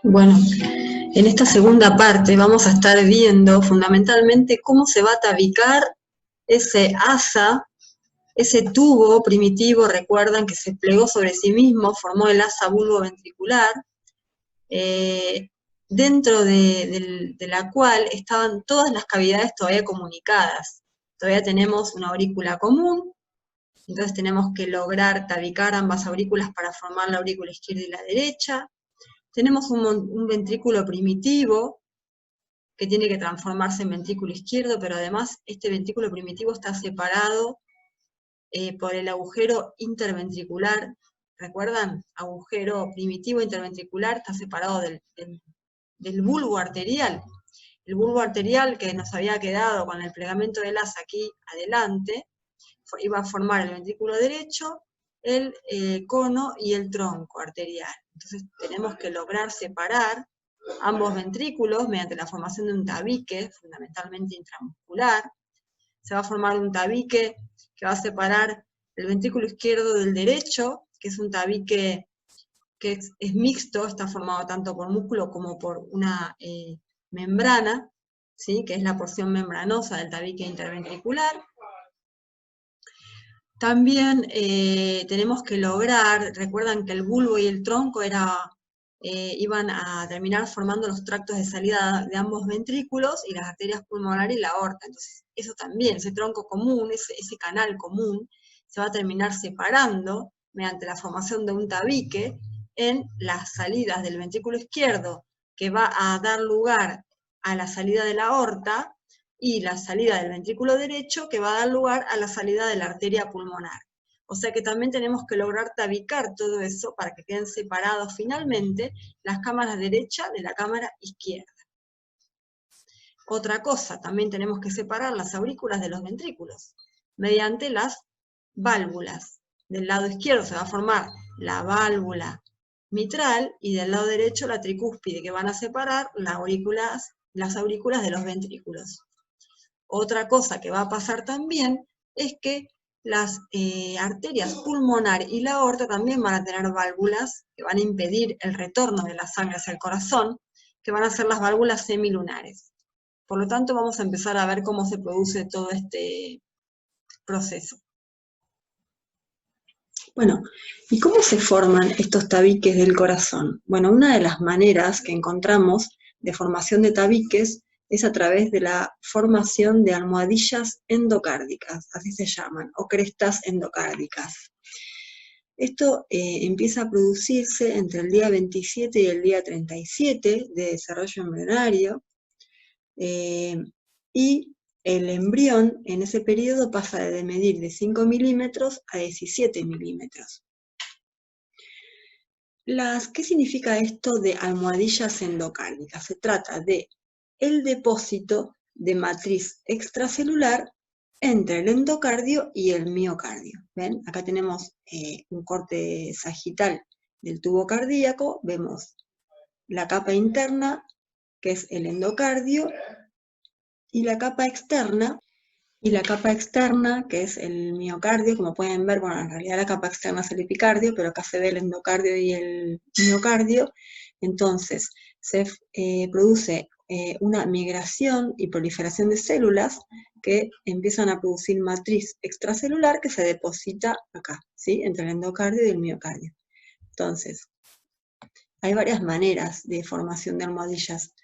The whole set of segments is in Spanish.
Bueno, en esta segunda parte vamos a estar viendo fundamentalmente cómo se va a tabicar ese asa, ese tubo primitivo, recuerdan que se plegó sobre sí mismo, formó el asa bulboventricular, eh, dentro de la cual estaban todas las cavidades todavía comunicadas. Todavía tenemos una aurícula común, entonces tenemos que lograr tabicar ambas aurículas para formar la aurícula izquierda y la derecha. Tenemos un ventrículo primitivo, que tiene que transformarse en ventrículo izquierdo, pero además este ventrículo primitivo está separado por el agujero interventricular. ¿Recuerdan? Agujero primitivo interventricular está separado del bulbo arterial. El bulbo arterial que nos había quedado con el plegamento del asa aquí adelante, iba a formar el ventrículo derecho, el cono y el tronco arterial. Entonces tenemos que lograr separar ambos ventrículos mediante la formación de un tabique, fundamentalmente intramuscular. Se va a formar un tabique que va a separar el ventrículo izquierdo del derecho, que es un tabique que es mixto, está formado tanto por músculo como por una membrana, ¿sí? Que es la porción membranosa del tabique interventricular. También tenemos que lograr, recuerdan que el bulbo y el tronco iban a terminar formando los tractos de salida de ambos ventrículos y las arterias pulmonares y la aorta. Entonces, eso también, ese tronco común, ese canal común, se va a terminar separando mediante la formación de un tabique en las salidas del ventrículo izquierdo, que va a dar lugar a la salida de la aorta, y la salida del ventrículo derecho, que va a dar lugar a la salida de la arteria pulmonar. O sea que también tenemos que lograr tabicar todo eso para que queden separados finalmente las cámaras derecha de la cámara izquierda. Otra cosa, también tenemos que separar las aurículas de los ventrículos mediante las válvulas. Del lado izquierdo se va a formar la válvula mitral y del lado derecho la tricúspide, que van a separar las aurículas de los ventrículos. Otra cosa que va a pasar también es que las arterias pulmonar y la aorta también van a tener válvulas que van a impedir el retorno de la sangre hacia el corazón, que van a ser las válvulas semilunares. Por lo tanto, vamos a empezar a ver cómo se produce todo este proceso. Bueno, ¿y cómo se forman estos tabiques del corazón? Bueno, una de las maneras que encontramos de formación de tabiques es a través de la formación de almohadillas endocárdicas, así se llaman, o crestas endocárdicas. Esto empieza a producirse entre el día 27 y el día 37 de desarrollo embrionario, y el embrión en ese periodo pasa de medir de 5 milímetros a 17 milímetros. ¿Qué significa esto de almohadillas endocárdicas? Se trata de el depósito de matriz extracelular entre el endocardio y el miocardio. ¿Ven? Acá tenemos un corte sagital del tubo cardíaco, vemos la capa interna, que es el endocardio, y la capa externa, que es el miocardio. Como pueden ver, bueno, en realidad la capa externa es el epicardio, pero acá se ve el endocardio y el miocardio. Entonces, se produce una migración y proliferación de células que empiezan a producir matriz extracelular que se deposita acá, ¿sí? Entre el endocardio y el miocardio. Entonces, hay varias maneras de formación de almohadillas.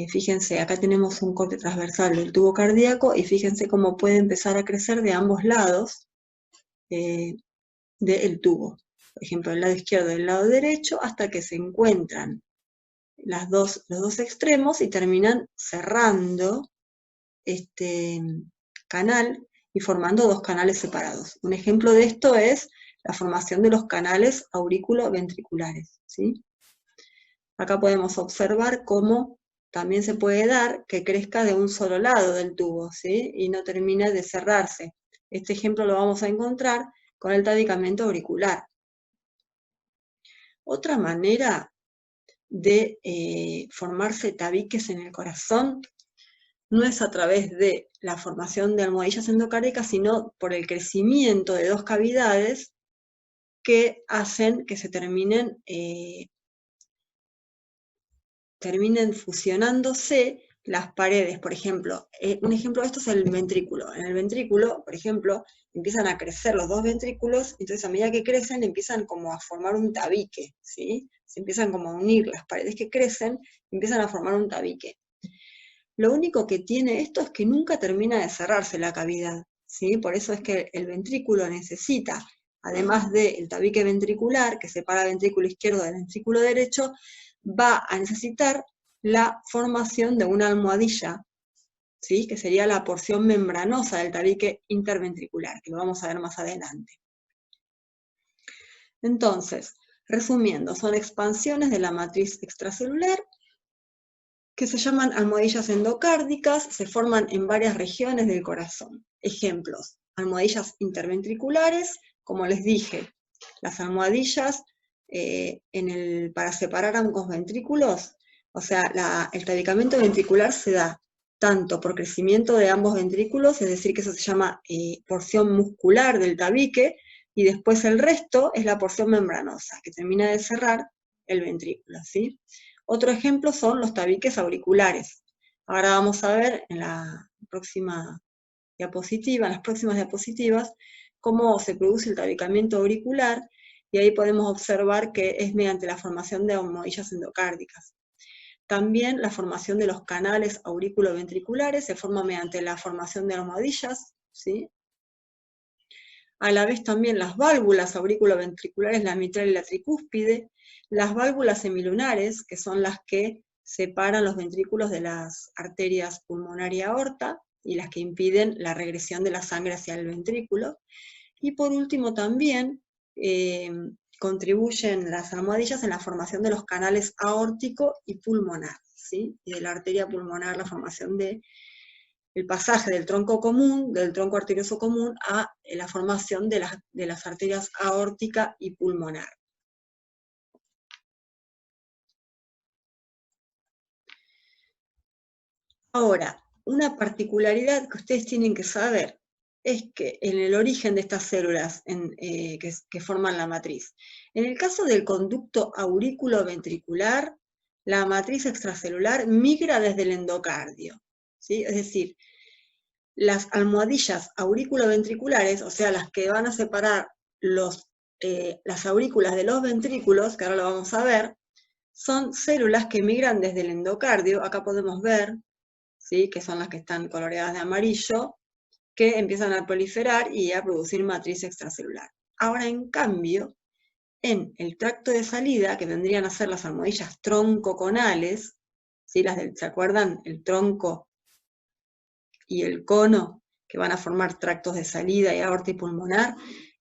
Fíjense, acá tenemos un corte transversal del tubo cardíaco y fíjense cómo puede empezar a crecer de ambos lados del tubo. Por ejemplo, el lado izquierdo y el lado derecho, hasta que se encuentran los dos extremos y terminan cerrando este canal y formando dos canales separados. Un ejemplo de esto es la formación de los canales auriculoventriculares, ¿sí? Acá podemos observar cómo también se puede dar que crezca de un solo lado del tubo, ¿sí? Y no termine de cerrarse. Este ejemplo lo vamos a encontrar con el tabicamiento auricular. Otra manera de formarse tabiques en el corazón no es a través de la formación de almohadillas endocárdicas, sino por el crecimiento de dos cavidades que hacen que se terminen terminen fusionándose las paredes. Por ejemplo, un ejemplo de esto es el ventrículo. En el ventrículo, por ejemplo, empiezan a crecer los dos ventrículos, entonces a medida que crecen empiezan como a formar un tabique, ¿sí? Se empiezan como a unir las paredes que crecen, empiezan a formar un tabique. Lo único que tiene esto es que nunca termina de cerrarse la cavidad, ¿sí? Por eso es que el ventrículo necesita, además del tabique ventricular, que separa el ventrículo izquierdo del ventrículo derecho, va a necesitar la formación de una almohadilla, ¿sí? Que sería la porción membranosa del tabique interventricular, que lo vamos a ver más adelante. Entonces, resumiendo, son expansiones de la matriz extracelular que se llaman almohadillas endocárdicas, se forman en varias regiones del corazón. Ejemplos, almohadillas interventriculares, como les dije, las almohadillas para separar ambos ventrículos, o sea, el tabicamiento ventricular se da tanto por crecimiento de ambos ventrículos, es decir, que eso se llama porción muscular del tabique, y después el resto es la porción membranosa, que termina de cerrar el ventrículo, ¿sí? Otro ejemplo son los tabiques auriculares. Ahora vamos a ver en la próxima diapositiva, en las próximas diapositivas, cómo se produce el tabicamiento auricular, y ahí podemos observar que es mediante la formación de almohadillas endocárdicas. También la formación de los canales aurículo-ventriculares se forma mediante la formación de almohadillas, ¿sí? A la vez también las válvulas auriculoventriculares, la mitral y la tricúspide, las válvulas semilunares, que son las que separan los ventrículos de las arterias pulmonar y aorta, y las que impiden la regresión de la sangre hacia el ventrículo. Y por último también contribuyen las almohadillas en la formación de los canales aórtico y pulmonar, ¿sí? Y de la arteria pulmonar, la formación de el pasaje del tronco común, del tronco arterioso común, a la formación de las arterias aórtica y pulmonar. Ahora, una particularidad que ustedes tienen que saber es que en el origen de estas células que forman la matriz, en el caso del conducto aurículo-ventricular, la matriz extracelular migra desde el endocardio, ¿sí? Es decir, las almohadillas auriculoventriculares, o sea, las que van a separar las aurículas de los ventrículos, que ahora lo vamos a ver, son células que migran desde el endocardio, acá podemos ver, ¿sí? Que son las que están coloreadas de amarillo, que empiezan a proliferar y a producir matriz extracelular. Ahora, en cambio, en el tracto de salida, que vendrían a ser las almohadillas troncoconales, ¿sí? ¿Se acuerdan? El tronco y el cono, que van a formar tractos de salida y aorta y pulmonar,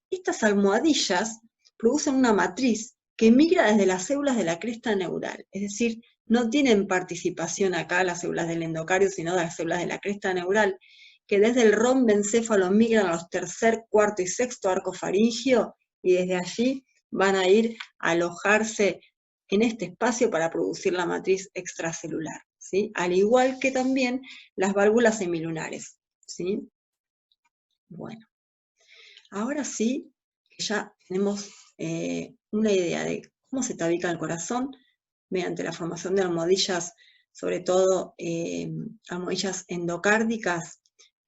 estas almohadillas producen una matriz que migra desde las células de la cresta neural, es decir, no tienen participación acá las células del endocardio, sino de las células de la cresta neural, que desde el rombencéfalo migran a los tercer, cuarto y sexto arco faríngeo, y desde allí van a ir a alojarse en este espacio para producir la matriz extracelular, ¿sí? Al igual que también las válvulas semilunares, ¿sí? Bueno, ahora sí, que ya tenemos una idea de cómo se tabica el corazón mediante la formación de almohadillas, sobre todo almohadillas endocárdicas,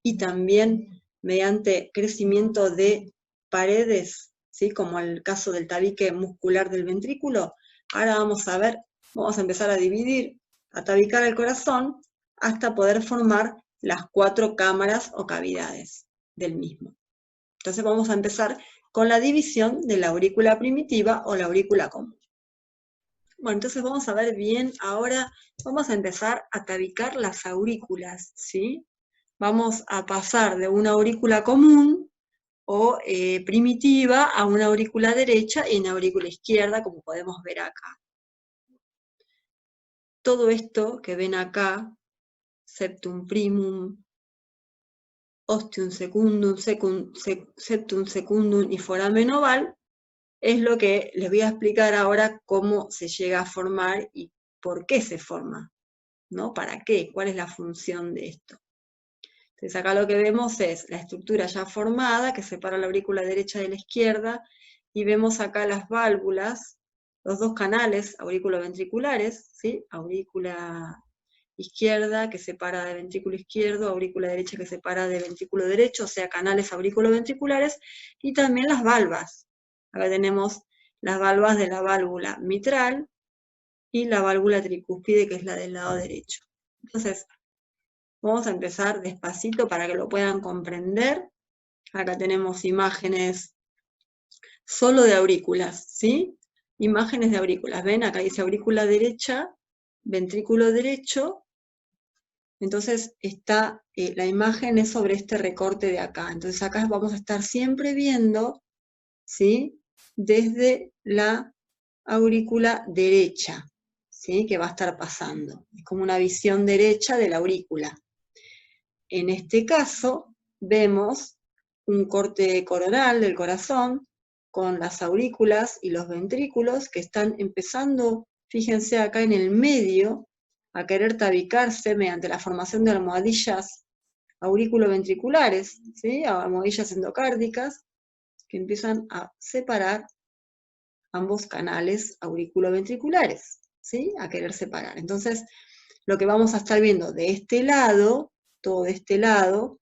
y también mediante crecimiento de paredes, ¿sí? Como el caso del tabique muscular del ventrículo. Ahora vamos a empezar a dividir, a tabicar el corazón, hasta poder formar las 4 cámaras o cavidades del mismo. Entonces vamos a empezar con la división de la aurícula primitiva o la aurícula común. Bueno, entonces vamos a ver bien, ahora vamos a empezar a tabicar las aurículas, ¿sí? Vamos a pasar de una aurícula común o primitiva a una aurícula derecha y una aurícula izquierda, como podemos ver acá. Todo esto que ven acá, septum primum, ostium secundum, septum secundum y foramen oval, es lo que les voy a explicar ahora cómo se llega a formar y por qué se forma, ¿no? ¿Para qué? ¿Cuál es la función de esto? Entonces acá lo que vemos es la estructura ya formada que separa la aurícula derecha de la izquierda, y vemos acá las válvulas, los dos canales auriculoventriculares, ¿sí? Aurícula izquierda que separa de ventrículo izquierdo, aurícula derecha que separa de ventrículo derecho, o sea, canales auriculoventriculares, y también las valvas. Acá tenemos las valvas de la válvula mitral y la válvula tricúspide, que es la del lado derecho. Entonces, vamos a empezar despacito para que lo puedan comprender. Acá tenemos imágenes solo de aurículas, ¿sí? Imágenes de aurículas. ¿Ven? Acá dice aurícula derecha, ventrículo derecho. Entonces está, la imagen es sobre este recorte de acá. Entonces acá vamos a estar siempre viendo, ¿sí? Desde la aurícula derecha, ¿sí? Que va a estar pasando. Es como una visión derecha de la aurícula. En este caso, vemos un corte coronal del corazón con las aurículas y los ventrículos que están empezando, fíjense acá en el medio, a querer tabicarse mediante la formación de almohadillas aurículo-ventriculares, ¿sí? Almohadillas endocárdicas, que empiezan a separar ambos canales auriculoventriculares, ¿sí? A querer separar. Entonces, lo que vamos a estar viendo de este lado, todo de este lado,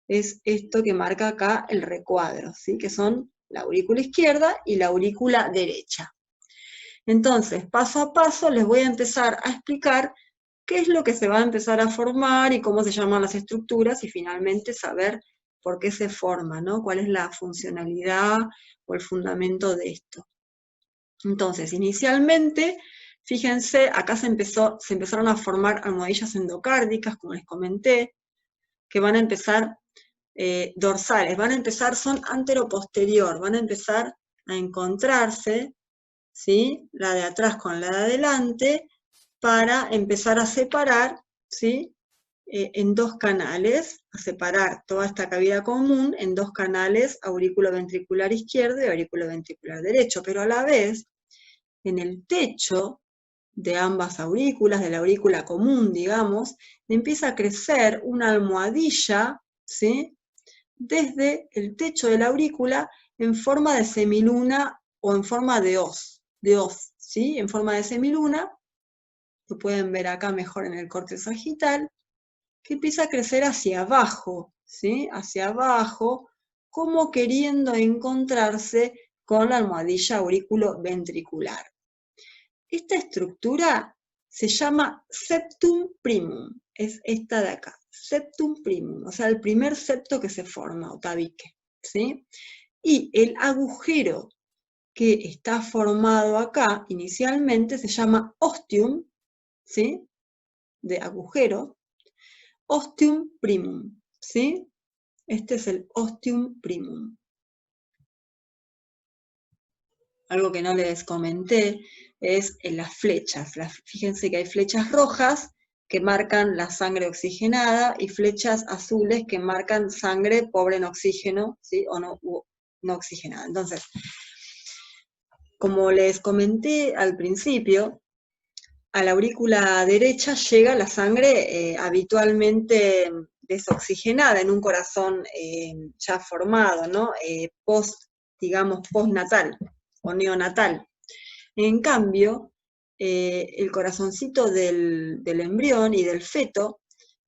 es esto que marca acá el recuadro, ¿sí? Que son la aurícula izquierda y la aurícula derecha. Entonces, paso a paso les voy a empezar a explicar qué es lo que se va a empezar a formar y cómo se llaman las estructuras, y finalmente saber por qué se forma, ¿no? Cuál es la funcionalidad o el fundamento de esto. Entonces, inicialmente, fíjense, acá se empezaron a formar almohadillas endocárdicas, como les comenté, que van a empezar dorsales, son anteroposterior, van a empezar a encontrarse, ¿sí? La de atrás con la de adelante, para empezar a separar, ¿sí? En dos canales, a separar toda esta cavidad común en dos canales, auriculoventricular izquierdo y auriculoventricular derecho, pero a la vez, en el techo de ambas aurículas, de la aurícula común, digamos, empieza a crecer una almohadilla, ¿sí? Desde el techo de la aurícula en forma de semiluna o en forma de hoz, ¿sí? En forma de semiluna, lo pueden ver acá mejor en el corte sagital, que empieza a crecer hacia abajo, ¿sí? Hacia abajo, como queriendo encontrarse con la almohadilla auriculoventricular. Esta estructura se llama septum primum, es esta de acá, septum primum, o sea, el primer septo que se forma, o tabique, ¿sí? Y el agujero que está formado acá, inicialmente, se llama ostium, ¿sí? De agujero, ostium primum, ¿sí? Este es el ostium primum. Algo que no les comenté es en las flechas. Fíjense que hay flechas rojas que marcan la sangre oxigenada y flechas azules que marcan sangre pobre en oxígeno, ¿sí? O no oxigenada. Entonces, como les comenté al principio, a la aurícula derecha llega la sangre habitualmente desoxigenada en un corazón ya formado, ¿no? Digamos, postnatal o neonatal. En cambio, el corazoncito del embrión y del feto,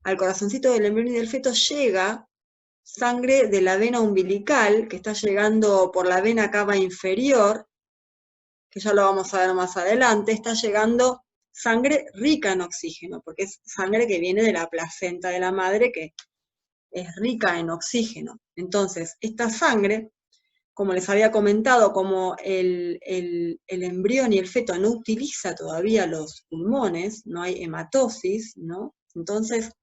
al corazoncito del embrión y del feto llega sangre de la vena umbilical, que está llegando por la vena cava inferior, que ya lo vamos a ver más adelante, está llegando sangre rica en oxígeno, porque es sangre que viene de la placenta de la madre, que es rica en oxígeno. Entonces, esta sangre, como les había comentado, como el embrión y el feto no utiliza todavía los pulmones, no hay hematosis, ¿no? Entonces,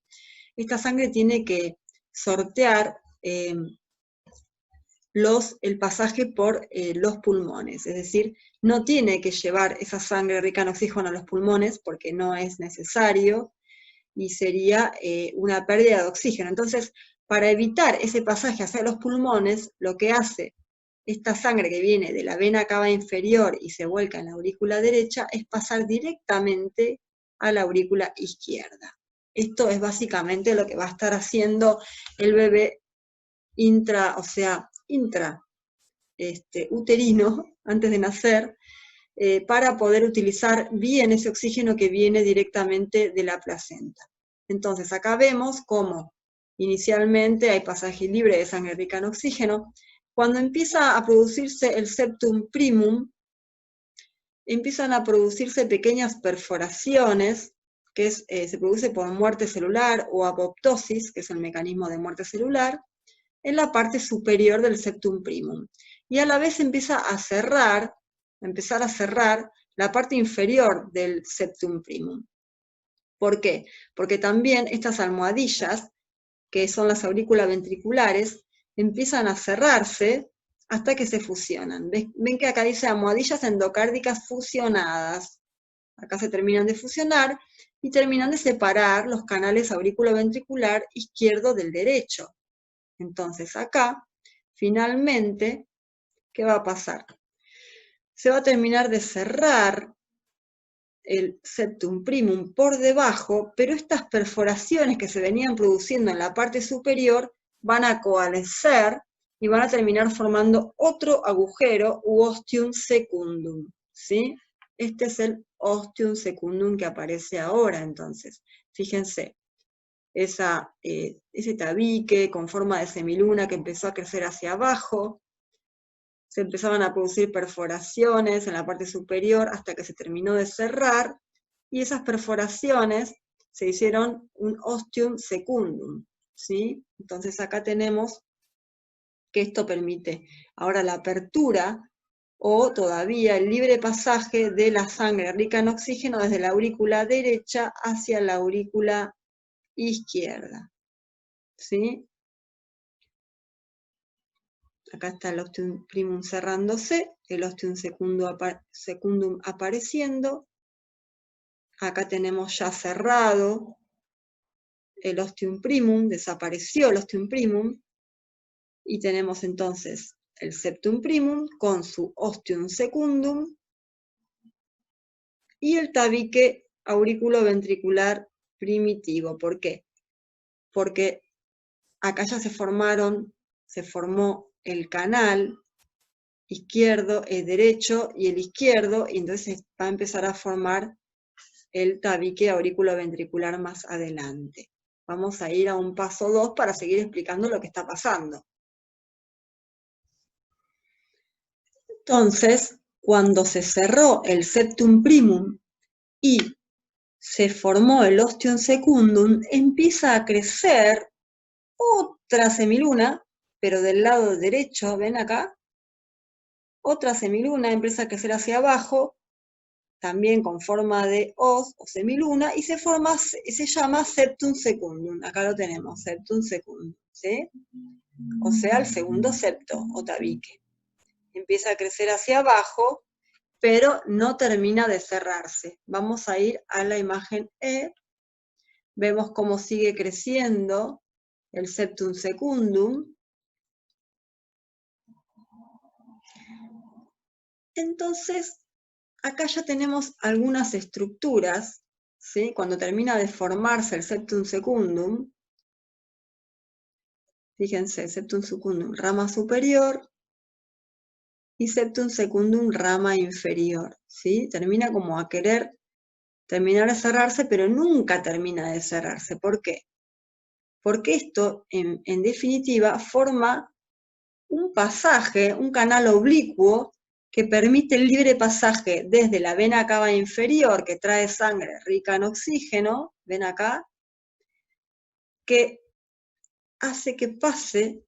esta sangre tiene que sortear el pasaje por los pulmones, es decir, no tiene que llevar esa sangre rica en oxígeno a los pulmones porque no es necesario y sería una pérdida de oxígeno. Entonces, para evitar ese pasaje hacia los pulmones, lo que hace esta sangre que viene de la vena cava inferior y se vuelca en la aurícula derecha es pasar directamente a la aurícula izquierda. Esto es básicamente lo que va a estar haciendo el bebé intrauterino, antes de nacer, para poder utilizar bien ese oxígeno que viene directamente de la placenta. Entonces acá vemos cómo inicialmente hay pasaje libre de sangre rica en oxígeno. Cuando empieza a producirse el septum primum, empiezan a producirse pequeñas perforaciones, que se produce por muerte celular o apoptosis, que es el mecanismo de muerte celular, en la parte superior del septum primum. Y a la vez empezar a cerrar la parte inferior del septum primum. ¿Por qué? Porque también estas almohadillas, que son las aurículas ventriculares, empiezan a cerrarse hasta que se fusionan. Ven que acá dice almohadillas endocárdicas fusionadas. Acá se terminan de fusionar y terminan de separar los canales auriculoventricular izquierdo del derecho. Entonces acá, finalmente, ¿qué va a pasar? Se va a terminar de cerrar el septum primum por debajo, pero estas perforaciones que se venían produciendo en la parte superior van a coalescer y van a terminar formando otro agujero u ostium secundum, ¿sí? Este es el ostium secundum que aparece ahora, entonces. Fíjense, ese tabique con forma de semiluna que empezó a crecer hacia abajo, se empezaban a producir perforaciones en la parte superior hasta que se terminó de cerrar, y esas perforaciones se hicieron un ostium secundum, ¿sí? Entonces acá tenemos que esto permite ahora la apertura o todavía el libre pasaje de la sangre rica en oxígeno desde la aurícula derecha hacia la aurícula izquierda, ¿sí? Acá está el ostium primum cerrándose, el ostium secundum apareciendo. Acá tenemos ya cerrado el ostium primum, desapareció el ostium primum, y tenemos entonces el septum primum con su ostium secundum y el tabique auriculoventricular primitivo. ¿Por qué? Porque acá ya se formó el canal izquierdo, el derecho y el izquierdo, y entonces va a empezar a formar el tabique auriculoventricular más adelante. Vamos a ir a un paso 2 para seguir explicando lo que está pasando. Entonces, cuando se cerró el septum primum y se formó el ostium secundum, empieza a crecer otra semiluna, pero del lado derecho, ¿ven acá? Otra semiluna empieza a crecer hacia abajo, también con forma de hoz o semiluna, y se llama septum secundum. Acá lo tenemos, septum secundum, ¿sí? O sea, el segundo septo o tabique. Empieza a crecer hacia abajo, pero no termina de cerrarse. Vamos a ir a la imagen E. Vemos cómo sigue creciendo el septum secundum. Entonces, acá ya tenemos algunas estructuras, ¿sí? Cuando termina de formarse el septum secundum, fíjense, septum secundum, rama superior, y septum secundum, rama inferior, ¿sí? Termina como a querer terminar de cerrarse, pero nunca termina de cerrarse. ¿Por qué? Porque esto, en definitiva, forma un pasaje, un canal oblicuo, que permite el libre pasaje desde la vena cava inferior, que trae sangre rica en oxígeno, ven acá, que hace que pase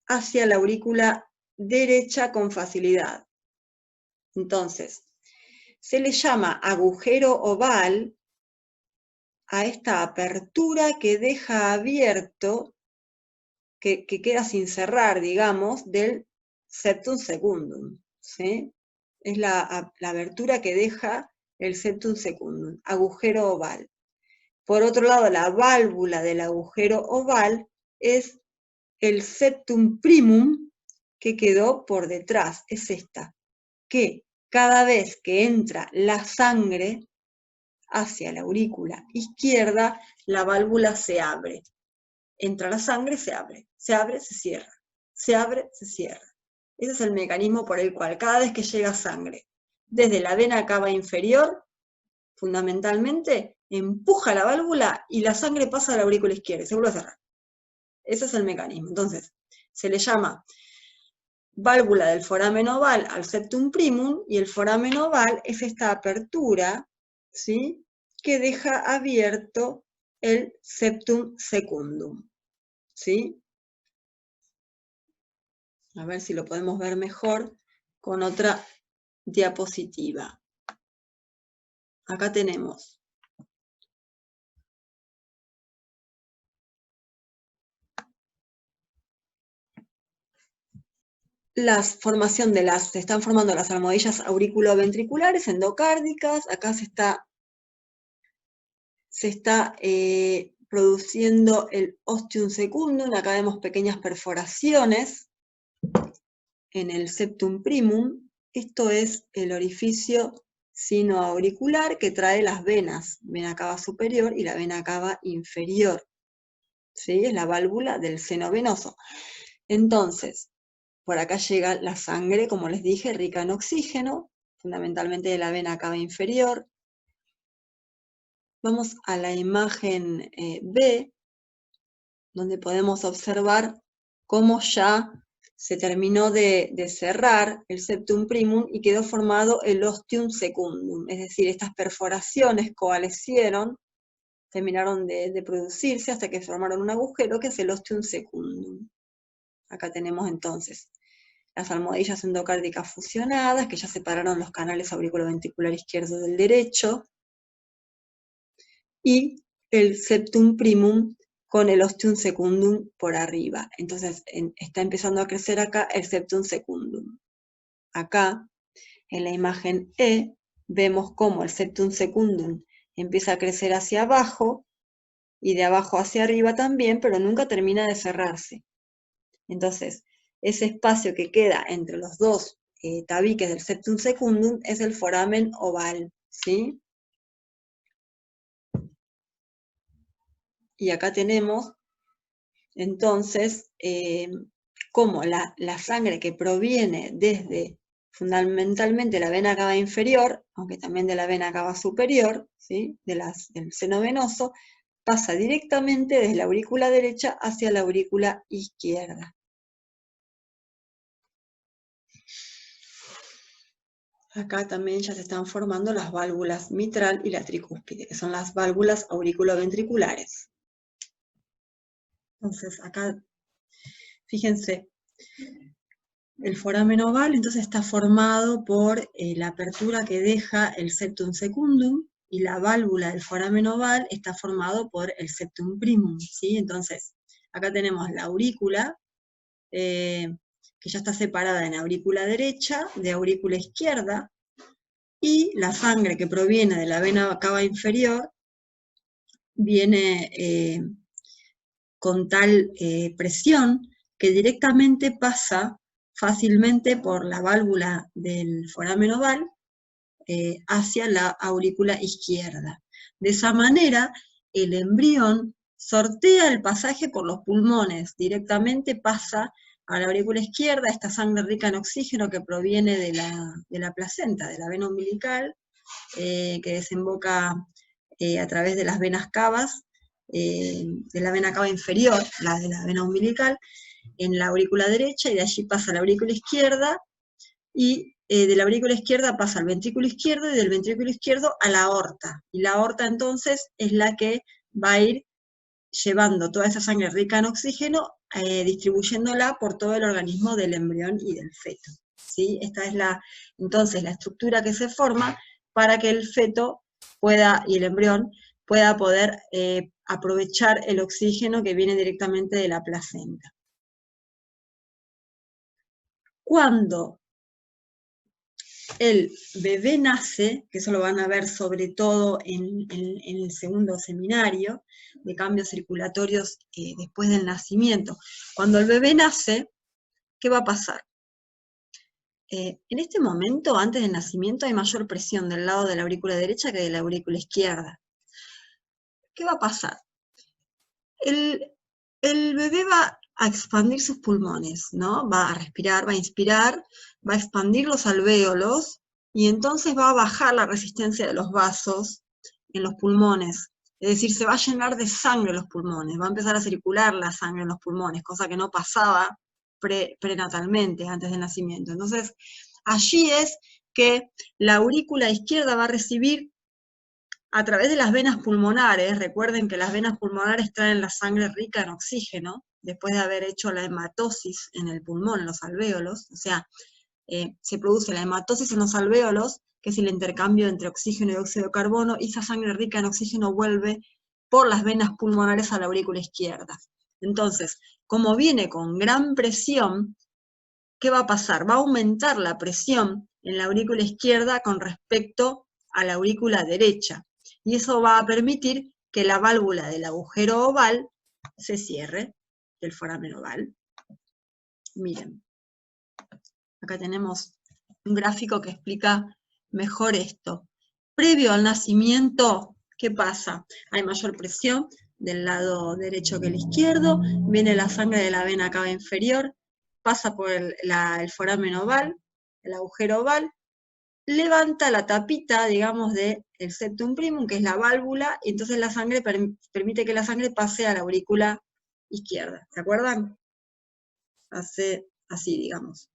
hacia la aurícula derecha con facilidad. Entonces, se le llama agujero oval a esta apertura que deja abierto, que queda sin cerrar, digamos, del septum secundum, ¿sí? Es la abertura que deja el septum secundum, agujero oval. Por otro lado, la válvula del agujero oval es el septum primum que quedó por detrás, es esta, que cada vez que entra la sangre hacia la aurícula izquierda, la válvula se abre. Entra la sangre, se abre, se cierra, se abre, se cierra. Ese es el mecanismo por el cual cada vez que llega sangre desde la vena cava inferior, fundamentalmente, empuja la válvula y la sangre pasa a la aurícula izquierda y se vuelve a cerrar. Ese es el mecanismo. Entonces, se le llama válvula del foramen oval al septum primum, y el foramen oval es esta apertura, ¿sí?, que deja abierto el septum secundum, ¿sí? A ver si lo podemos ver mejor con otra diapositiva. Acá tenemos se están formando las almohadillas auriculoventriculares endocárdicas. Acá se está produciendo el ostium secundum. Acá vemos pequeñas perforaciones en el septum primum. Esto es el orificio sinoauricular que trae las venas, vena cava superior y la vena cava inferior, ¿sí? Es la válvula del seno venoso. Entonces, por acá llega la sangre, como les dije, rica en oxígeno, fundamentalmente de la vena cava inferior. Vamos a la imagen B, donde podemos observar cómo ya se terminó de cerrar el septum primum y quedó formado el ostium secundum, es decir, estas perforaciones coalescieron, terminaron de producirse hasta que formaron un agujero que es el ostium secundum. Acá tenemos entonces las almohadillas endocárdicas fusionadas, que ya separaron los canales auriculoventricular izquierdo del derecho, y el septum primum con el ostium secundum por arriba. Entonces está empezando a crecer acá el septum secundum. Acá, en la imagen E, vemos cómo el septum secundum empieza a crecer hacia abajo, y de abajo hacia arriba también, pero nunca termina de cerrarse. Entonces, ese espacio que queda entre los dos tabiques del septum secundum es el foramen oval, ¿sí? Y acá tenemos, entonces, cómo la sangre que proviene desde, fundamentalmente, la vena cava inferior, aunque también de la vena cava superior, ¿sí?, del seno venoso, pasa directamente desde la aurícula derecha hacia la aurícula izquierda. Acá también ya se están formando las válvulas mitral y la tricúspide, que son las válvulas auriculoventriculares. Entonces, acá, fíjense, el foramen oval entonces está formado por la apertura que deja el septum secundum, y la válvula del foramen oval está formado por el septum primum, ¿sí? Entonces, acá tenemos la aurícula, que ya está separada en aurícula derecha de aurícula izquierda, y la sangre que proviene de la vena cava inferior viene con tal presión que directamente pasa fácilmente por la válvula del foramen oval hacia la aurícula izquierda. De esa manera, el embrión sortea el pasaje por los pulmones, directamente pasa a la aurícula izquierda, esta sangre rica en oxígeno que proviene de la placenta, de la vena umbilical, que desemboca a través de las venas cavas, de la vena cava inferior, la de la vena umbilical, en la aurícula derecha, y de allí pasa a la aurícula izquierda, y de la aurícula izquierda pasa al ventrículo izquierdo, y del ventrículo izquierdo a la aorta. Y la aorta entonces es la que va a ir llevando toda esa sangre rica en oxígeno, distribuyéndola por todo el organismo del embrión y del feto, ¿sí? Esta es entonces la estructura que se forma para que el feto y el embrión pueda poder aprovechar el oxígeno que viene directamente de la placenta. Cuando el bebé nace, que eso lo van a ver sobre todo en el segundo seminario, de cambios circulatorios después del nacimiento. Cuando el bebé nace, ¿qué va a pasar? En este momento, antes del nacimiento, hay mayor presión del lado de la aurícula derecha que de la aurícula izquierda. ¿Qué va a pasar? El bebé va a expandir sus pulmones, ¿no? Va a respirar, va a inspirar, va a expandir los alvéolos, y entonces va a bajar la resistencia de los vasos en los pulmones. Es decir, se va a llenar de sangre los pulmones, va a empezar a circular la sangre en los pulmones, cosa que no pasaba prenatalmente, antes del nacimiento. Entonces, allí es que la aurícula izquierda va a recibir a través de las venas pulmonares. Recuerden que las venas pulmonares traen la sangre rica en oxígeno, después de haber hecho la hematosis en el pulmón, en los alvéolos, o sea, se produce la hematosis en los alvéolos, que es el intercambio entre oxígeno y dióxido de carbono, y esa sangre rica en oxígeno vuelve por las venas pulmonares a la aurícula izquierda. Entonces, como viene con gran presión, ¿qué va a pasar? Va a aumentar la presión en la aurícula izquierda con respecto a la aurícula derecha, y eso va a permitir que la válvula del agujero oval se cierre, del foramen oval. Miren. Acá tenemos un gráfico que explica mejor esto. Previo al nacimiento, ¿qué pasa? Hay mayor presión del lado derecho que el izquierdo, viene la sangre de la vena cava inferior, pasa por el foramen oval, el agujero oval, levanta la tapita, digamos, del septum primum, que es la válvula, y entonces la sangre permite que la sangre pase a la aurícula izquierda. ¿Se acuerdan? Hace así, digamos.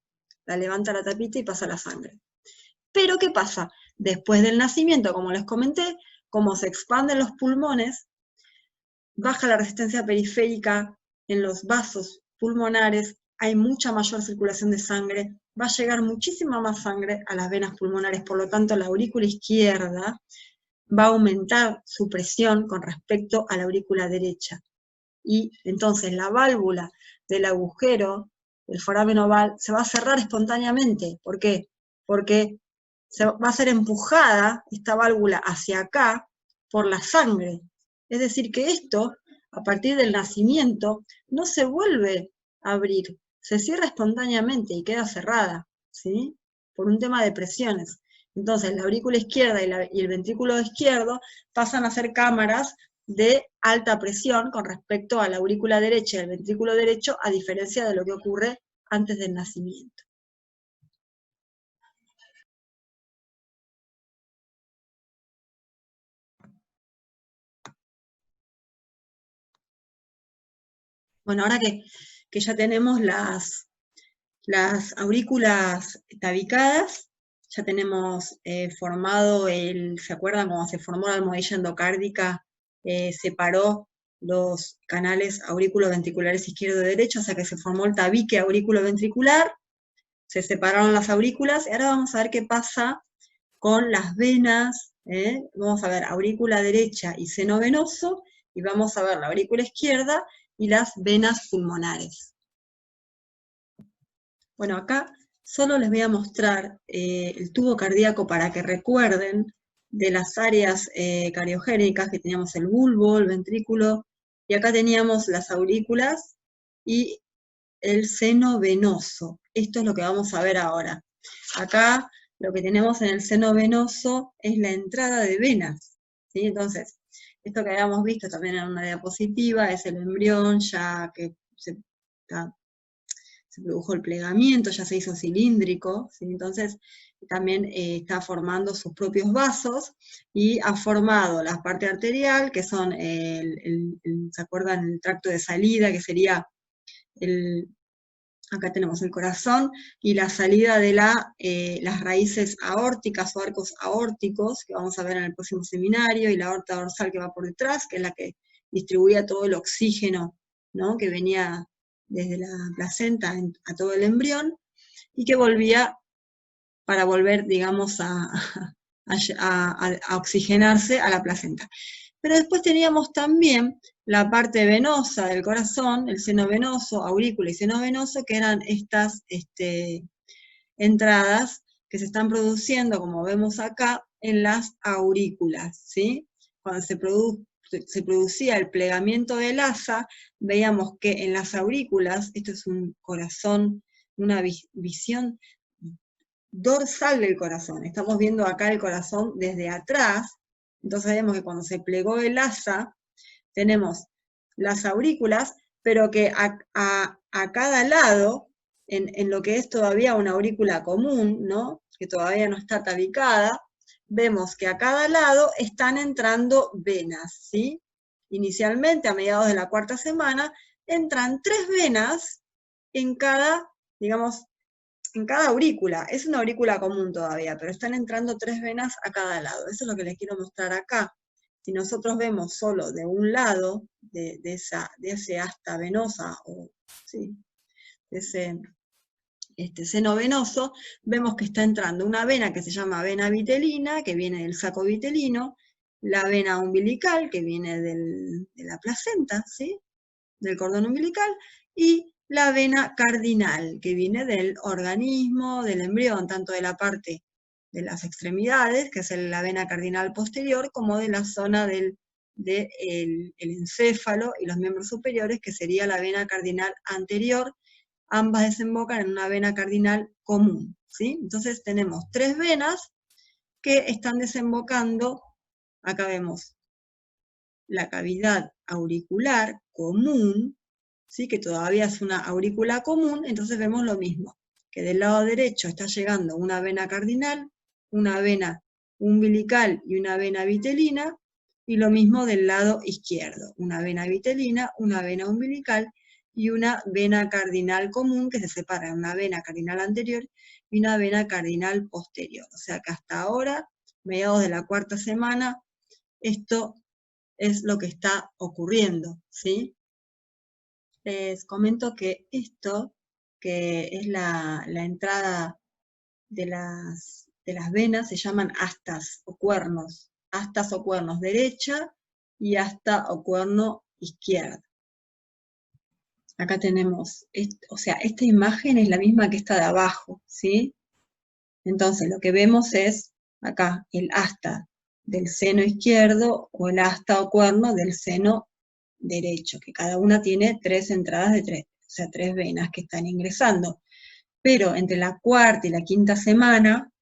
La levanta la tapita y pasa la sangre. Pero ¿qué pasa? Después del nacimiento, como les comenté, como se expanden los pulmones, baja la resistencia periférica en los vasos pulmonares, hay mucha mayor circulación de sangre, va a llegar muchísima más sangre a las venas pulmonares, por lo tanto la aurícula izquierda va a aumentar su presión con respecto a la aurícula derecha. Y entonces la válvula del agujero, el foramen oval, se va a cerrar espontáneamente. ¿Por qué? Porque va a ser empujada esta válvula hacia acá por la sangre. Es decir, que esto, a partir del nacimiento, no se vuelve a abrir, se cierra espontáneamente y queda cerrada, ¿sí? Por un tema de presiones. Entonces, la aurícula izquierda y el ventrículo izquierdo pasan a ser cámaras de alta presión con respecto a la aurícula derecha y el ventrículo derecho, a diferencia de lo que ocurre antes del nacimiento. Bueno, ahora que ya tenemos las aurículas tabicadas, ya tenemos formado ¿se acuerdan cómo se formó la almohadilla endocárdica? Separó los canales aurículo-ventriculares izquierdo y derecho, o sea que se formó el tabique aurículo-ventricular, se separaron las aurículas, y ahora vamos a ver qué pasa con las venas. Vamos a ver aurícula derecha y seno venoso, y vamos a ver la aurícula izquierda y las venas pulmonares. Bueno, acá solo les voy a mostrar el tubo cardíaco para que recuerden de las áreas cardiogénicas, que teníamos el bulbo, el ventrículo, y acá teníamos las aurículas y el seno venoso. Esto es lo que vamos a ver ahora. Acá lo que tenemos en el seno venoso es la entrada de venas, ¿sí? Entonces, esto que habíamos visto también en una diapositiva es el embrión, ya que se produjo el plegamiento, ya se hizo cilíndrico, ¿sí? Entonces también está formando sus propios vasos, y ha formado la parte arterial, que son, ¿se acuerdan? El tracto de salida, que sería acá tenemos el corazón, y la salida de las raíces aórticas o arcos aórticos, que vamos a ver en el próximo seminario, y la aorta dorsal que va por detrás, que es la que distribuía todo el oxígeno, ¿no?, que venía desde la placenta a todo el embrión, y que volvía para volver, digamos, a oxigenarse a la placenta. Pero después teníamos también la parte venosa del corazón, el seno venoso, aurícula y seno venoso, que eran estas entradas que se están produciendo, como vemos acá, en las aurículas, ¿sí? Cuando se producía el plegamiento del asa, veíamos que en las aurículas, esto es un corazón, una visión dorsal del corazón, estamos viendo acá el corazón desde atrás. Entonces vemos que cuando se plegó el asa, tenemos las aurículas, pero que a cada lado, en lo que es todavía una aurícula común, ¿no?, que todavía no está tabicada, vemos que a cada lado están entrando venas, ¿sí? Inicialmente, a mediados de la cuarta semana, entran 3 venas en cada, digamos, en cada aurícula. Es una aurícula común todavía, pero están entrando 3 venas a cada lado. Eso es lo que les quiero mostrar acá. Si nosotros vemos solo de un lado de ese asta venosa, o sí, de ese seno venoso, vemos que está entrando una vena que se llama vena vitelina, que viene del saco vitelino, la vena umbilical, que viene de la placenta, ¿sí? Del cordón umbilical, y la vena cardinal, que viene del organismo, del embrión, tanto de la parte de las extremidades, que es la vena cardinal posterior, como de la zona del el encéfalo y los miembros superiores, que sería la vena cardinal anterior. Ambas desembocan en una vena cardinal común, ¿sí? Entonces tenemos 3 venas que están desembocando, acá vemos la cavidad auricular común, ¿sí? Que todavía es una aurícula común, entonces vemos lo mismo, que del lado derecho está llegando una vena cardinal, una vena umbilical y una vena vitelina, y lo mismo del lado izquierdo, una vena vitelina, una vena umbilical y una vena cardinal común que se separa en una vena cardinal anterior y una vena cardinal posterior. O sea que hasta ahora, mediados de la cuarta semana, esto es lo que está ocurriendo, ¿sí? Les comento que esto, que es la entrada de las venas, se llaman astas o cuernos derecha y asta o cuerno izquierda. Acá tenemos, o sea, esta imagen es la misma que esta de abajo, ¿sí? Entonces lo que vemos es acá el asta del seno izquierdo o el asta o cuerno del seno derecho, que cada una tiene 3 entradas de 3, o sea, 3 venas que están ingresando. Pero entre la cuarta y la quinta semana,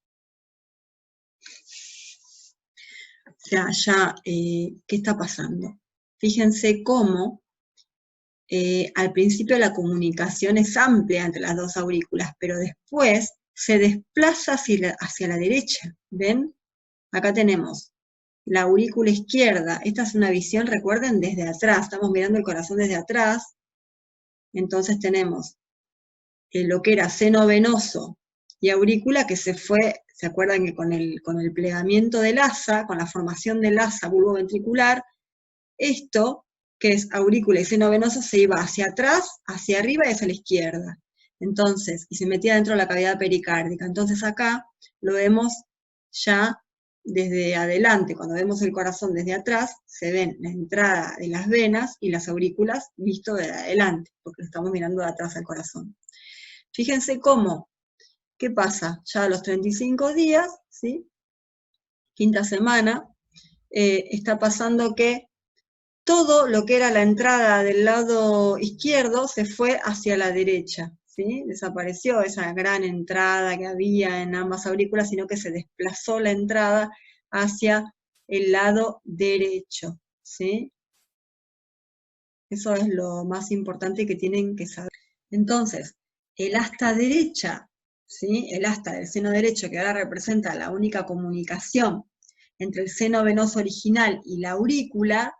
o sea, ya, ¿qué está pasando? Fíjense cómo al principio la comunicación es amplia entre las dos aurículas, pero después se desplaza hacia la derecha, ¿ven? Acá tenemos la aurícula izquierda, esta es una visión, recuerden, desde atrás, estamos mirando el corazón desde atrás, entonces tenemos lo que era seno venoso y aurícula que se fue, ¿se acuerdan que con el plegamiento del asa, con la formación del asa bulboventricular, esto, que es aurícula y seno venoso, se iba hacia atrás, hacia arriba y hacia la izquierda. Entonces, y se metía dentro de la cavidad pericárdica. Entonces acá lo vemos ya desde adelante, cuando vemos el corazón desde atrás, se ven la entrada de las venas y las aurículas visto de adelante, porque lo estamos mirando de atrás al corazón. Fíjense cómo, ¿qué pasa? Ya a los 35 días, ¿sí? Quinta semana, está pasando que todo lo que era la entrada del lado izquierdo se fue hacia la derecha, ¿sí? Desapareció esa gran entrada que había en ambas aurículas, sino que se desplazó la entrada hacia el lado derecho, ¿sí? Eso es lo más importante que tienen que saber. Entonces, el asta derecha, ¿sí? El asta del seno derecho, que ahora representa la única comunicación entre el seno venoso original y la aurícula,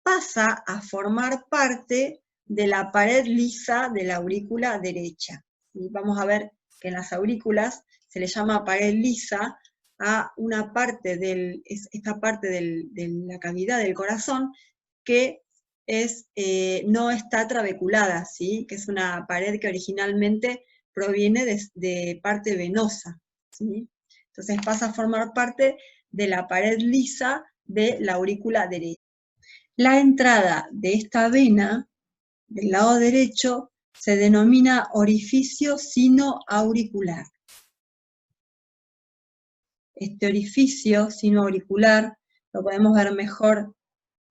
pasa a formar parte de la pared lisa de la aurícula derecha. Y vamos a ver que en las aurículas se le llama pared lisa a una parte esta parte de la cavidad del corazón que no está trabeculada, ¿sí? Que es una pared que originalmente proviene de parte venosa, ¿sí? Entonces pasa a formar parte de la pared lisa de la aurícula derecha. La entrada de esta vena del lado derecho se denomina orificio sinoauricular. Este orificio sinoauricular lo podemos ver mejor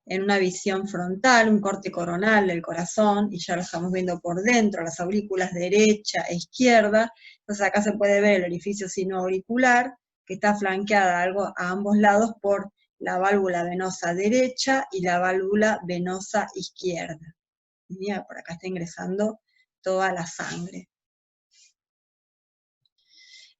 en una visión frontal, un corte coronal del corazón, y ya lo estamos viendo por dentro, las aurículas derecha e izquierda. Entonces acá se puede ver el orificio sinoauricular, que está flanqueada a ambos lados por la válvula venosa derecha y la válvula venosa izquierda. Mira, por acá está ingresando toda la sangre.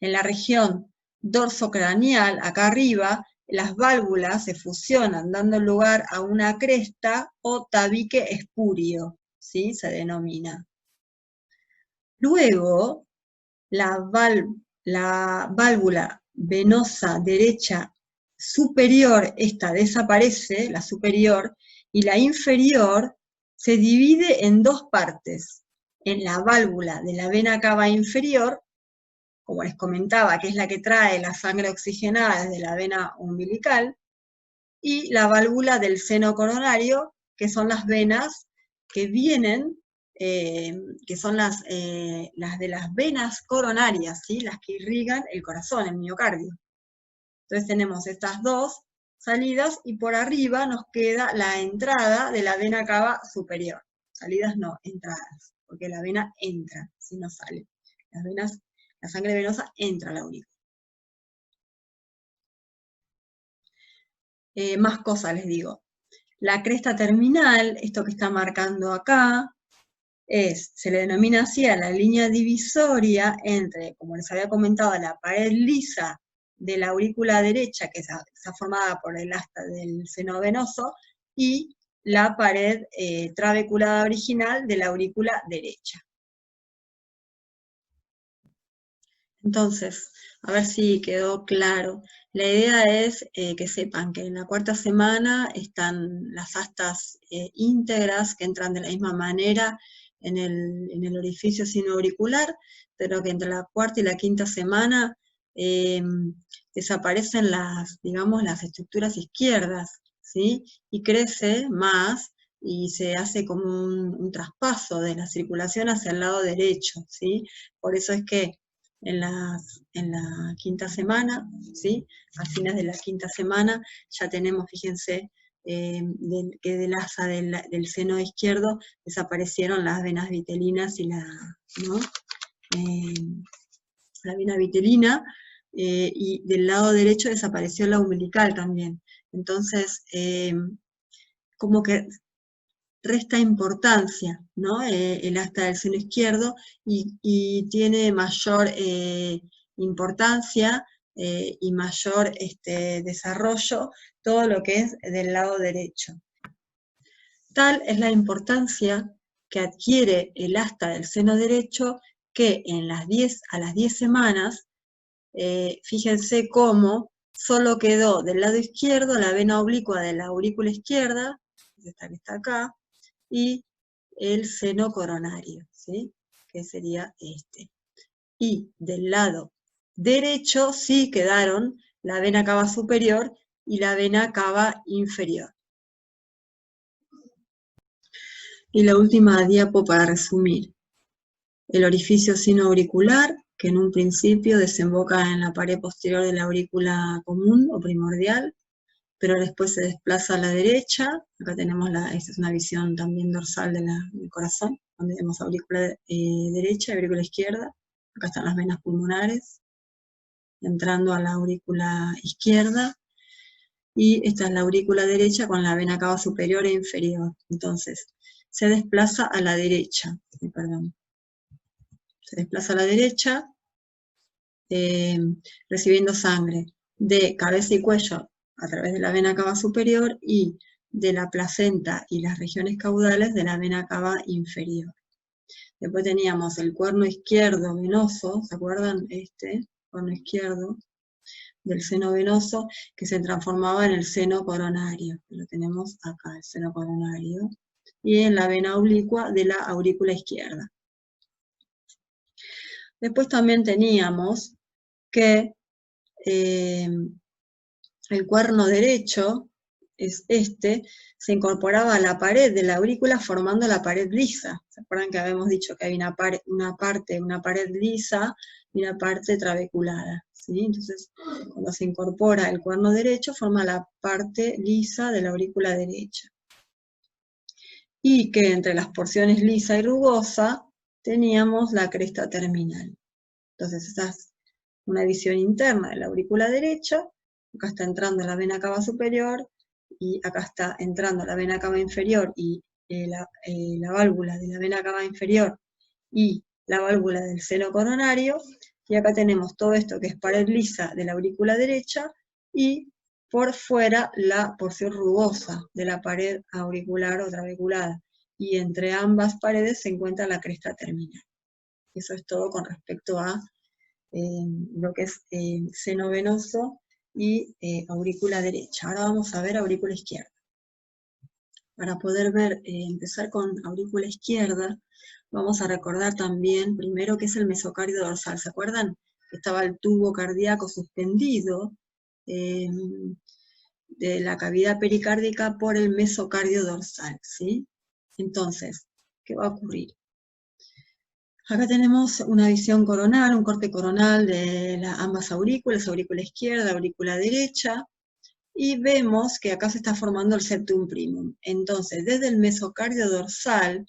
En la región dorsocraneal, acá arriba, las válvulas se fusionan, dando lugar a una cresta o tabique espurio, ¿sí? Se denomina. Luego, la válvula venosa derecha superior, esta desaparece, la superior, y la inferior se divide en dos partes. En la válvula de la vena cava inferior, como les comentaba, que es la que trae la sangre oxigenada desde la vena umbilical, y la válvula del seno coronario, que son las venas que vienen, que son las de las venas coronarias, ¿sí? Las que irrigan el corazón, el miocardio. Entonces tenemos estas dos salidas y por arriba nos queda la entrada de la vena cava superior. Salidas no, entradas, porque la vena entra, si no sale. La sangre venosa entra a la aurícula. Más cosas les digo. La cresta terminal, esto que está marcando acá, se le denomina así a la línea divisoria entre, como les había comentado, la pared lisa de la aurícula derecha, que está formada por el asta del seno venoso, y la pared trabeculada original de la aurícula derecha. Entonces, a ver si quedó claro. La idea es que sepan que en la cuarta semana están las astas íntegras que entran de la misma manera en el orificio sinoauricular, pero que entre la cuarta y la quinta semana desaparecen digamos, las estructuras izquierdas, ¿sí? Y crece más y se hace como un traspaso de la circulación hacia el lado derecho, ¿sí? Por eso es que en la quinta semana, ¿sí? A fines de la quinta semana ya tenemos, fíjense, que del asa del seno izquierdo desaparecieron las venas vitelinas y ¿no? La vena vitelina, y del lado derecho desapareció la umbilical también. Entonces, como que resta importancia, ¿no? El asta del seno izquierdo y tiene mayor importancia y mayor desarrollo todo lo que es del lado derecho. Tal es la importancia que adquiere el asta del seno derecho que a las 10 semanas, fíjense cómo solo quedó del lado izquierdo la vena oblicua de la aurícula izquierda, esta que está acá, y el seno coronario, ¿sí? Que sería este. Y del lado derecho sí quedaron la vena cava superior y la vena cava inferior. Y la última diapo para resumir. El orificio sinoauricular, que en un principio desemboca en la pared posterior de la aurícula común o primordial, pero después se desplaza a la derecha. Acá tenemos esta es una visión también dorsal del corazón, donde vemos aurícula derecha y aurícula izquierda. Acá están las venas pulmonares, entrando a la aurícula izquierda, y esta es la aurícula derecha con la vena cava superior e inferior. Entonces, se desplaza a la derecha, se desplaza a la derecha, recibiendo sangre de cabeza y cuello a través de la vena cava superior y de la placenta y las regiones caudales de la vena cava inferior. Después teníamos el cuerno izquierdo venoso, ¿se acuerdan? Este cuerno izquierdo del seno venoso que se transformaba en el seno coronario. Lo tenemos acá, el seno coronario. Y en la vena oblicua de la aurícula izquierda. Después también teníamos que el cuerno derecho, es se incorporaba a la pared de la aurícula formando la pared lisa. ¿Se acuerdan que habíamos dicho que hay una pared lisa y una parte trabeculada? ¿Sí? Entonces, cuando se incorpora el cuerno derecho, forma la parte lisa de la aurícula derecha. Y que entre las porciones lisa y rugosa teníamos la cresta terminal. Entonces, esta es una visión interna de la aurícula derecha. Acá está entrando la vena cava superior, y acá está entrando la vena cava inferior y la válvula de la vena cava inferior y la válvula del seno coronario, Y acá tenemos todo esto que es pared lisa de la aurícula derecha, y por fuera la porción rugosa de la pared auricular o trabeculada. Y entre ambas paredes se encuentra la cresta terminal. Eso es todo con respecto a lo que es seno venoso y aurícula derecha. Ahora vamos a ver aurícula izquierda. Para poder ver, empezar con aurícula izquierda, vamos a recordar también primero qué es el mesocardio dorsal. ¿Se acuerdan? Estaba el tubo cardíaco suspendido de la cavidad pericárdica por el mesocardio dorsal, ¿sí? Entonces, ¿qué va a ocurrir? Acá tenemos una visión coronal, un corte coronal de ambas aurículas, aurícula izquierda, aurícula derecha, y vemos que acá se está formando el septum primum. Entonces, desde el mesocardio dorsal,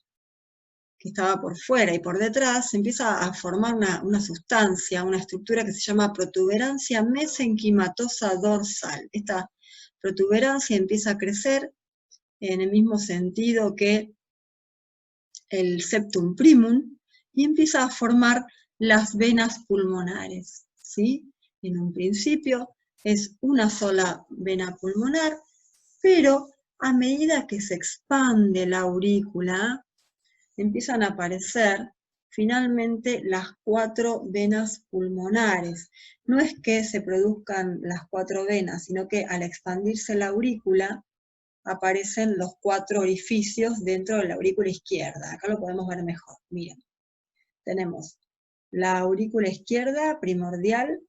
que estaba por fuera y por detrás, se empieza a formar una sustancia, una estructura que se llama protuberancia mesenquimatosa dorsal. Esta protuberancia empieza a crecer en el mismo sentido que el septum primum, y empieza a formar las venas pulmonares, ¿sí? En un principio es una sola vena pulmonar, pero a medida que se expande la aurícula, empiezan a aparecer finalmente las 4 venas pulmonares. No es que se produzcan las 4 venas, sino que al expandirse la aurícula, aparecen los 4 orificios dentro de la aurícula izquierda. Acá lo podemos ver mejor. Miren, tenemos la aurícula izquierda primordial.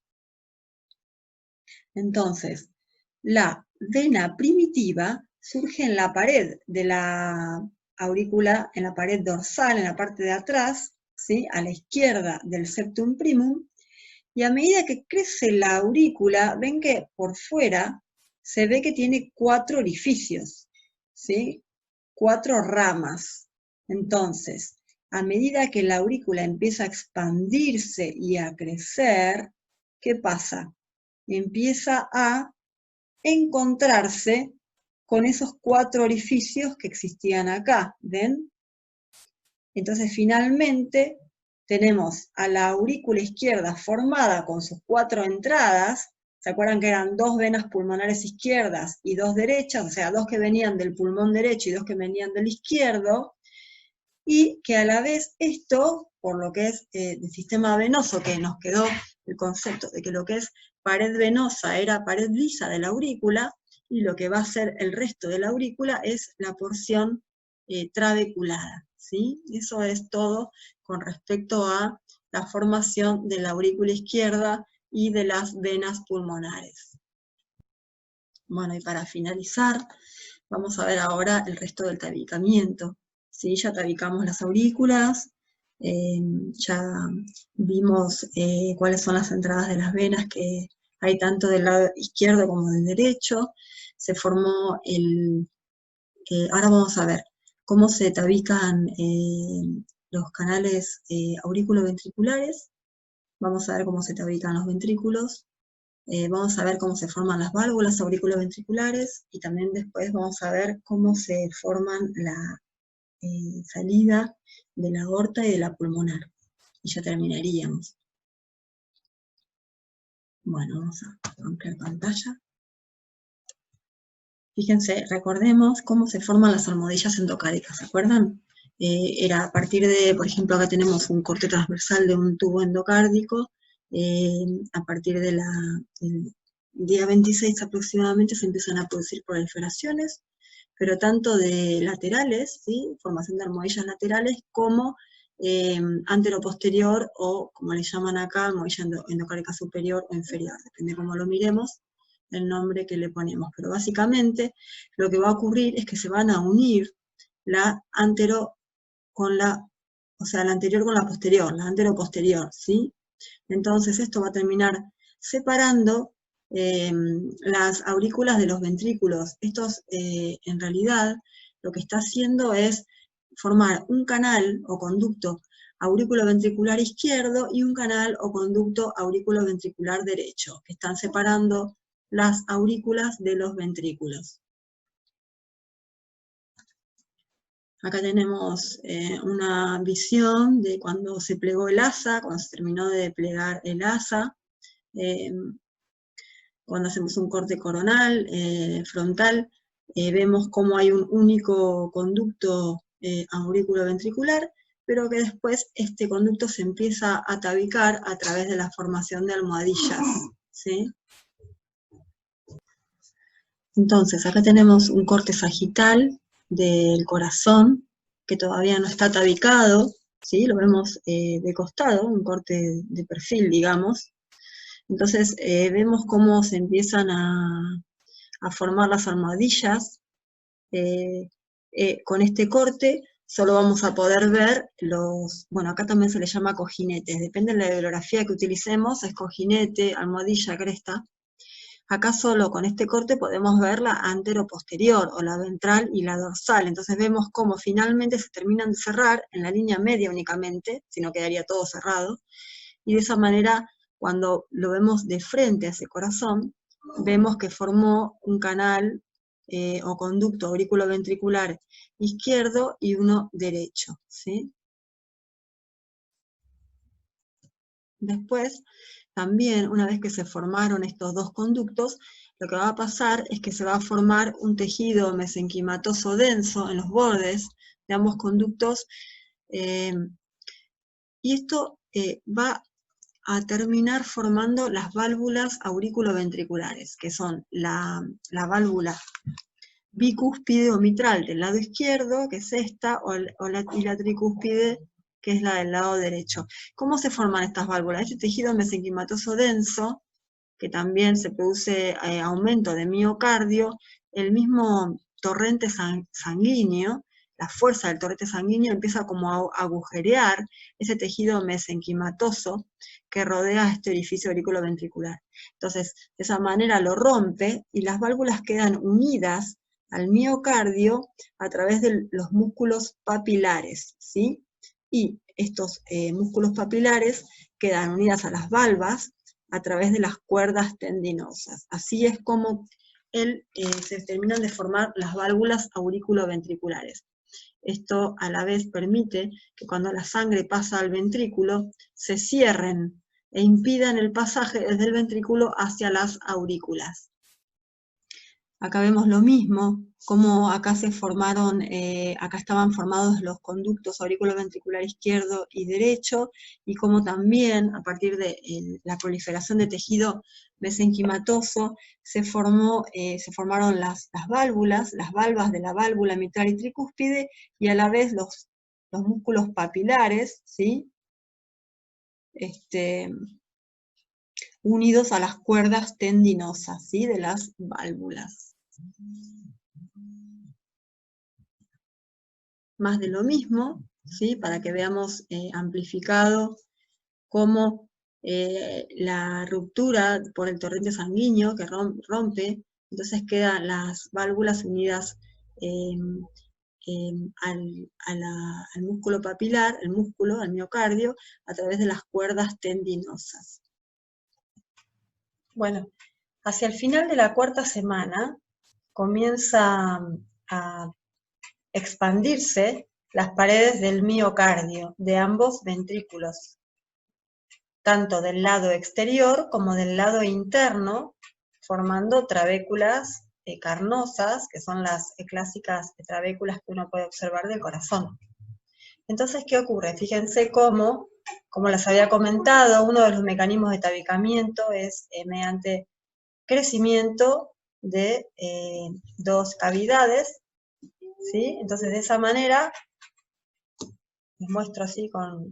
Entonces, la vena primitiva surge en la pared de la aurícula, en la pared dorsal, en la parte de atrás, ¿sí? A la izquierda del septum primum, y a medida que crece la aurícula, ven que por fuera se ve que tiene 4 orificios, ¿sí? 4 ramas. Entonces, a medida que la aurícula empieza a expandirse y a crecer, ¿qué pasa? Empieza a encontrarse con esos 4 orificios que existían acá, ¿ven? Entonces, finalmente, tenemos a la aurícula izquierda formada con sus 4 entradas. ¿Se acuerdan que eran 2 venas pulmonares izquierdas y 2 derechas? O sea, 2 que venían del pulmón derecho y 2 que venían del izquierdo, y que a la vez esto, por lo que es del sistema venoso, que nos quedó el concepto de que lo que es pared venosa era pared lisa de la aurícula, y lo que va a ser el resto de la aurícula es la porción trabeculada, ¿sí? Eso es todo con respecto a la formación de la aurícula izquierda y de las venas pulmonares. Bueno, y para finalizar, vamos a ver ahora el resto del tabicamiento. ¿Sí? Ya tabicamos las aurículas, ya vimos cuáles son las entradas de las venas que hay tanto del lado izquierdo como del derecho. Se formó ahora vamos a ver cómo se tabican los canales aurículo-ventriculares. Vamos a ver cómo se tabican los ventrículos. Vamos a ver cómo se forman las válvulas auriculoventriculares, y también después vamos a ver cómo se forman la salida de la aorta y de la pulmonar. Y ya terminaríamos. Bueno, vamos a ampliar pantalla. Fíjense, recordemos cómo se forman las almohadillas endocárdicas, ¿se acuerdan? Era a partir de, por ejemplo, acá tenemos un corte transversal de un tubo endocárdico. A partir del día 26 aproximadamente se empiezan a producir proliferaciones, pero tanto de laterales, ¿sí? Formación de almohadillas laterales, como anteroposterior, o como le llaman acá, almohadilla endocárdica superior o inferior, depende cómo lo miremos, el nombre que le ponemos. Pero básicamente lo que va a ocurrir es que se van a unir la antero con la, o sea, la anterior con la posterior, la anteroposterior, ¿sí? Entonces esto va a terminar separando las aurículas de los ventrículos. Estos, en realidad, lo que está haciendo es formar un canal o conducto aurículo-ventricular izquierdo y un canal o conducto aurículo-ventricular derecho, que están separando las aurículas de los ventrículos. Acá tenemos una visión de cuando se plegó el asa, cuando se terminó de plegar el asa, cuando hacemos un corte coronal, frontal, vemos cómo hay un único conducto aurículo-ventricular, pero que después este conducto se empieza a tabicar a través de la formación de almohadillas, ¿sí? Entonces, acá tenemos un corte sagital del corazón, que todavía no está tabicado, ¿sí? Lo vemos de costado, un corte de perfil, digamos. Entonces, vemos cómo se empiezan a formar las almohadillas. Con este corte solo vamos a poder ver bueno, acá también se le llama cojinetes, depende de la bibliografía que utilicemos, es cojinete, almohadilla, cresta. Acá solo con este corte podemos ver la antero-posterior, o la ventral y la dorsal. Entonces vemos cómo finalmente se terminan de cerrar en la línea media únicamente, si no quedaría todo cerrado, y de esa manera, cuando lo vemos de frente a ese corazón, vemos que formó un canal o conducto auriculoventricular izquierdo y uno derecho, ¿sí? Después, también, una vez que se formaron estos dos conductos, lo que va a pasar es que se va a formar un tejido mesenquimatoso denso en los bordes de ambos conductos, y esto va a terminar formando las válvulas auriculoventriculares, que son la válvula bicúspide o mitral del lado izquierdo, que es esta, y la tricúspide, que es la del lado derecho. ¿Cómo se forman estas válvulas? Este tejido mesenquimatoso denso, que también se produce aumento de miocardio, el mismo torrente sanguíneo, la fuerza del torrente sanguíneo empieza como a agujerear ese tejido mesenquimatoso que rodea este orificio auriculoventricular. Entonces, de esa manera lo rompe y las válvulas quedan unidas al miocardio a través de los músculos papilares, ¿sí? Y estos músculos papilares quedan unidas a las valvas a través de las cuerdas tendinosas. Así es como se terminan de formar las válvulas auriculoventriculares. Esto a la vez permite que cuando la sangre pasa al ventrículo, se cierren e impidan el pasaje desde el ventrículo hacia las aurículas. Acá vemos lo mismo, cómo acá se formaron, acá estaban formados los conductos auriculoventricular izquierdo y derecho, y cómo también, a partir de la proliferación de tejido mesenquimatoso, se formaron las válvulas, las valvas de la válvula mitral y tricúspide, y a la vez los músculos papilares, ¿sí? Unidos a las cuerdas tendinosas, ¿sí? De las válvulas. Más de lo mismo, ¿sí? Para que veamos amplificado cómo la ruptura por el torrente sanguíneo que rompe, entonces quedan las válvulas unidas al músculo papilar, al miocardio, a través de las cuerdas tendinosas. Bueno, hacia el final de la cuarta semana comienza a expandirse las paredes del miocardio de ambos ventrículos, tanto del lado exterior como del lado interno, formando trabéculas carnosas, que son las clásicas trabéculas que uno puede observar del corazón. Entonces, ¿qué ocurre? Fíjense cómo, como les había comentado, uno de los mecanismos de tabicamiento es mediante crecimiento de dos cavidades, ¿sí? Entonces, de esa manera, les muestro así con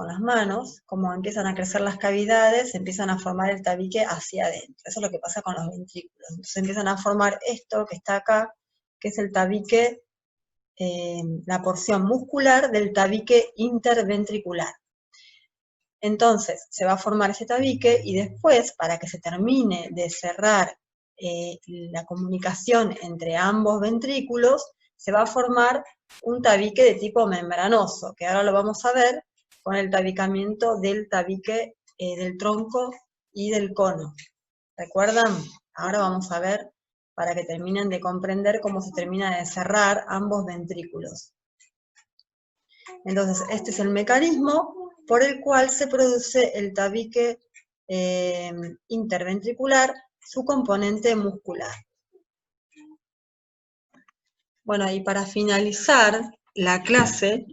las manos, cómo empiezan a crecer las cavidades, empiezan a formar el tabique hacia adentro. Eso es lo que pasa con los ventrículos. Entonces empiezan a formar esto que está acá, que es el tabique, la porción muscular del tabique interventricular. Entonces se va a formar ese tabique y después, para que se termine de cerrar la comunicación entre ambos ventrículos, se va a formar un tabique de tipo membranoso, que ahora lo vamos a ver con el tabicamiento del tabique del tronco y del cono. ¿Recuerdan? Ahora vamos a ver, para que terminen de comprender cómo se termina de cerrar ambos ventrículos. Entonces, este es el mecanismo por el cual se produce el tabique interventricular, su componente muscular. Bueno, y para finalizar la clase,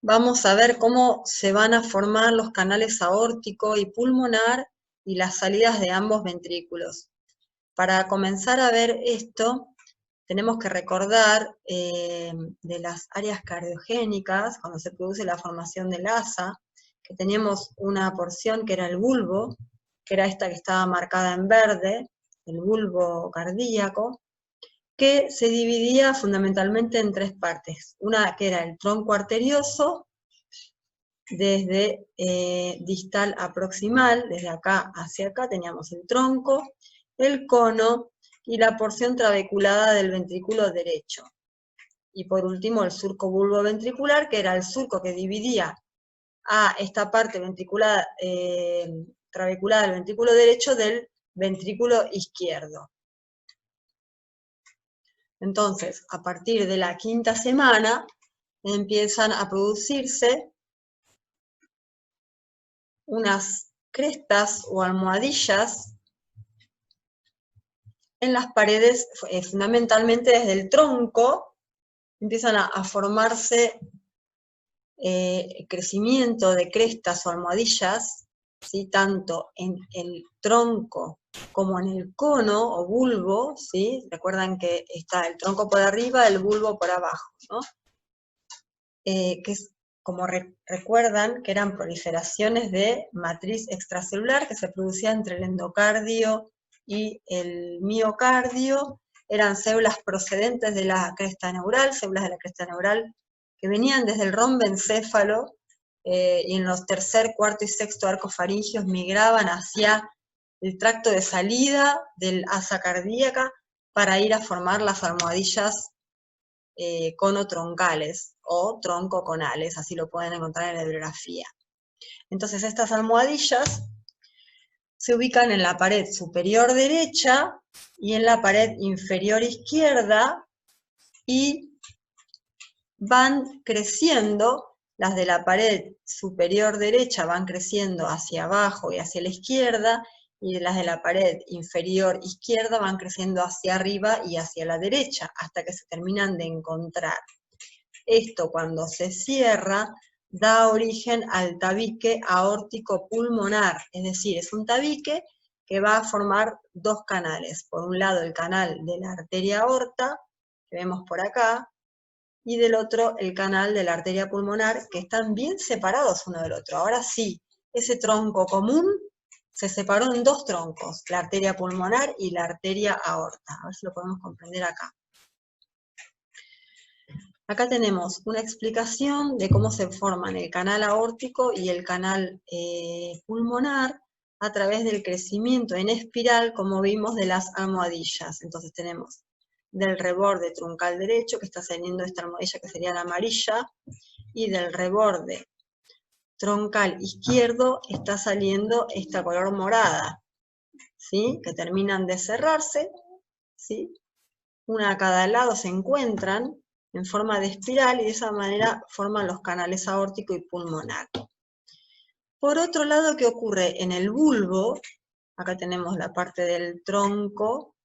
vamos a ver cómo se van a formar los canales aórtico y pulmonar y las salidas de ambos ventrículos. Para comenzar a ver esto, tenemos que recordar de las áreas cardiogénicas, cuando se produce la formación del asa, que teníamos una porción que era el bulbo, que era esta que estaba marcada en verde, el bulbo cardíaco, que se dividía fundamentalmente en tres partes. Una que era el tronco arterioso, desde distal a proximal, desde acá hacia acá teníamos el tronco, el cono y la porción trabeculada del ventrículo derecho. Y por último el surco bulboventricular, que era el surco que dividía a esta parte ventriculada, trabeculada del ventrículo derecho del ventrículo izquierdo. Entonces, a partir de la quinta semana, empiezan a producirse unas crestas o almohadillas en las paredes, fundamentalmente desde el tronco, empiezan a formarse crecimiento de crestas o almohadillas, ¿sí? Tanto en el tronco como en el cono o bulbo, ¿sí? Recuerdan que está el tronco por arriba, el bulbo por abajo, ¿no? Que es, como recuerdan, que eran proliferaciones de matriz extracelular que se producía entre el endocardio y el miocardio, eran células procedentes de la cresta neural, células de la cresta neural que venían desde el rombencéfalo y en los tercer, cuarto y sexto arcos faringios migraban hacia el tracto de salida del asa cardíaca para ir a formar las almohadillas conotroncales o troncoconales, así lo pueden encontrar en la bibliografía. Entonces estas almohadillas se ubican en la pared superior derecha y en la pared inferior izquierda y van creciendo, las de la pared superior derecha van creciendo hacia abajo y hacia la izquierda, y las de la pared inferior izquierda van creciendo hacia arriba y hacia la derecha, hasta que se terminan de encontrar. Esto, cuando se cierra, da origen al tabique aórtico pulmonar, es decir, es un tabique que va a formar dos canales. Por un lado el canal de la arteria aorta, que vemos por acá, y del otro el canal de la arteria pulmonar, que están bien separados uno del otro. Ahora sí, ese tronco común se separó en dos troncos, la arteria pulmonar y la arteria aorta. A ver si lo podemos comprender acá. Acá tenemos una explicación de cómo se forman el canal aórtico y el canal pulmonar a través del crecimiento en espiral, como vimos, de las almohadillas. Entonces tenemos del reborde truncal derecho, que está saliendo esta almohadilla que sería la amarilla, y del reborde troncal izquierdo está saliendo esta color morada, ¿sí? Que terminan de cerrarse, ¿sí? Una a cada lado se encuentran en forma de espiral y de esa manera forman los canales aórtico y pulmonar. Por otro lado, ¿qué ocurre? En el bulbo, acá tenemos la parte del tronco,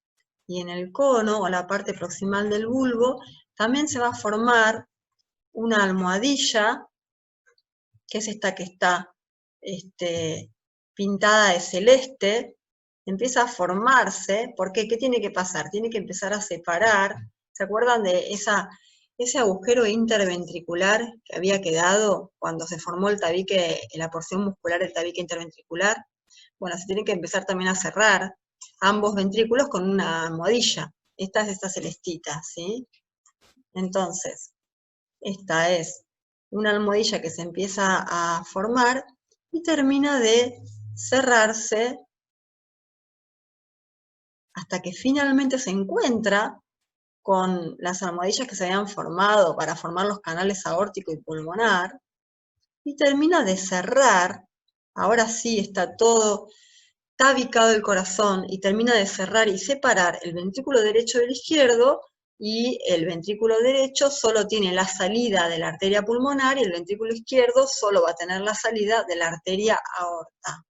y en el cono, o la parte proximal del bulbo, también se va a formar una almohadilla, que es esta que está pintada de celeste, empieza a formarse. ¿Por qué? ¿Qué tiene que pasar? Tiene que empezar a separar. ¿Se acuerdan de ese agujero interventricular que había quedado cuando se formó el tabique, la porción muscular del tabique interventricular? Bueno, se tiene que empezar también a cerrar ambos ventrículos con una almohadilla. Esta es esta celestita, ¿sí? Entonces, esta es una almohadilla que se empieza a formar y termina de cerrarse hasta que finalmente se encuentra con las almohadillas que se habían formado para formar los canales aórtico y pulmonar, y termina de cerrar. Ahora sí está todo tabicado el corazón, y termina de cerrar y separar el ventrículo derecho del izquierdo y el ventrículo derecho solo tiene la salida de la arteria pulmonar y el ventrículo izquierdo solo va a tener la salida de la arteria aorta.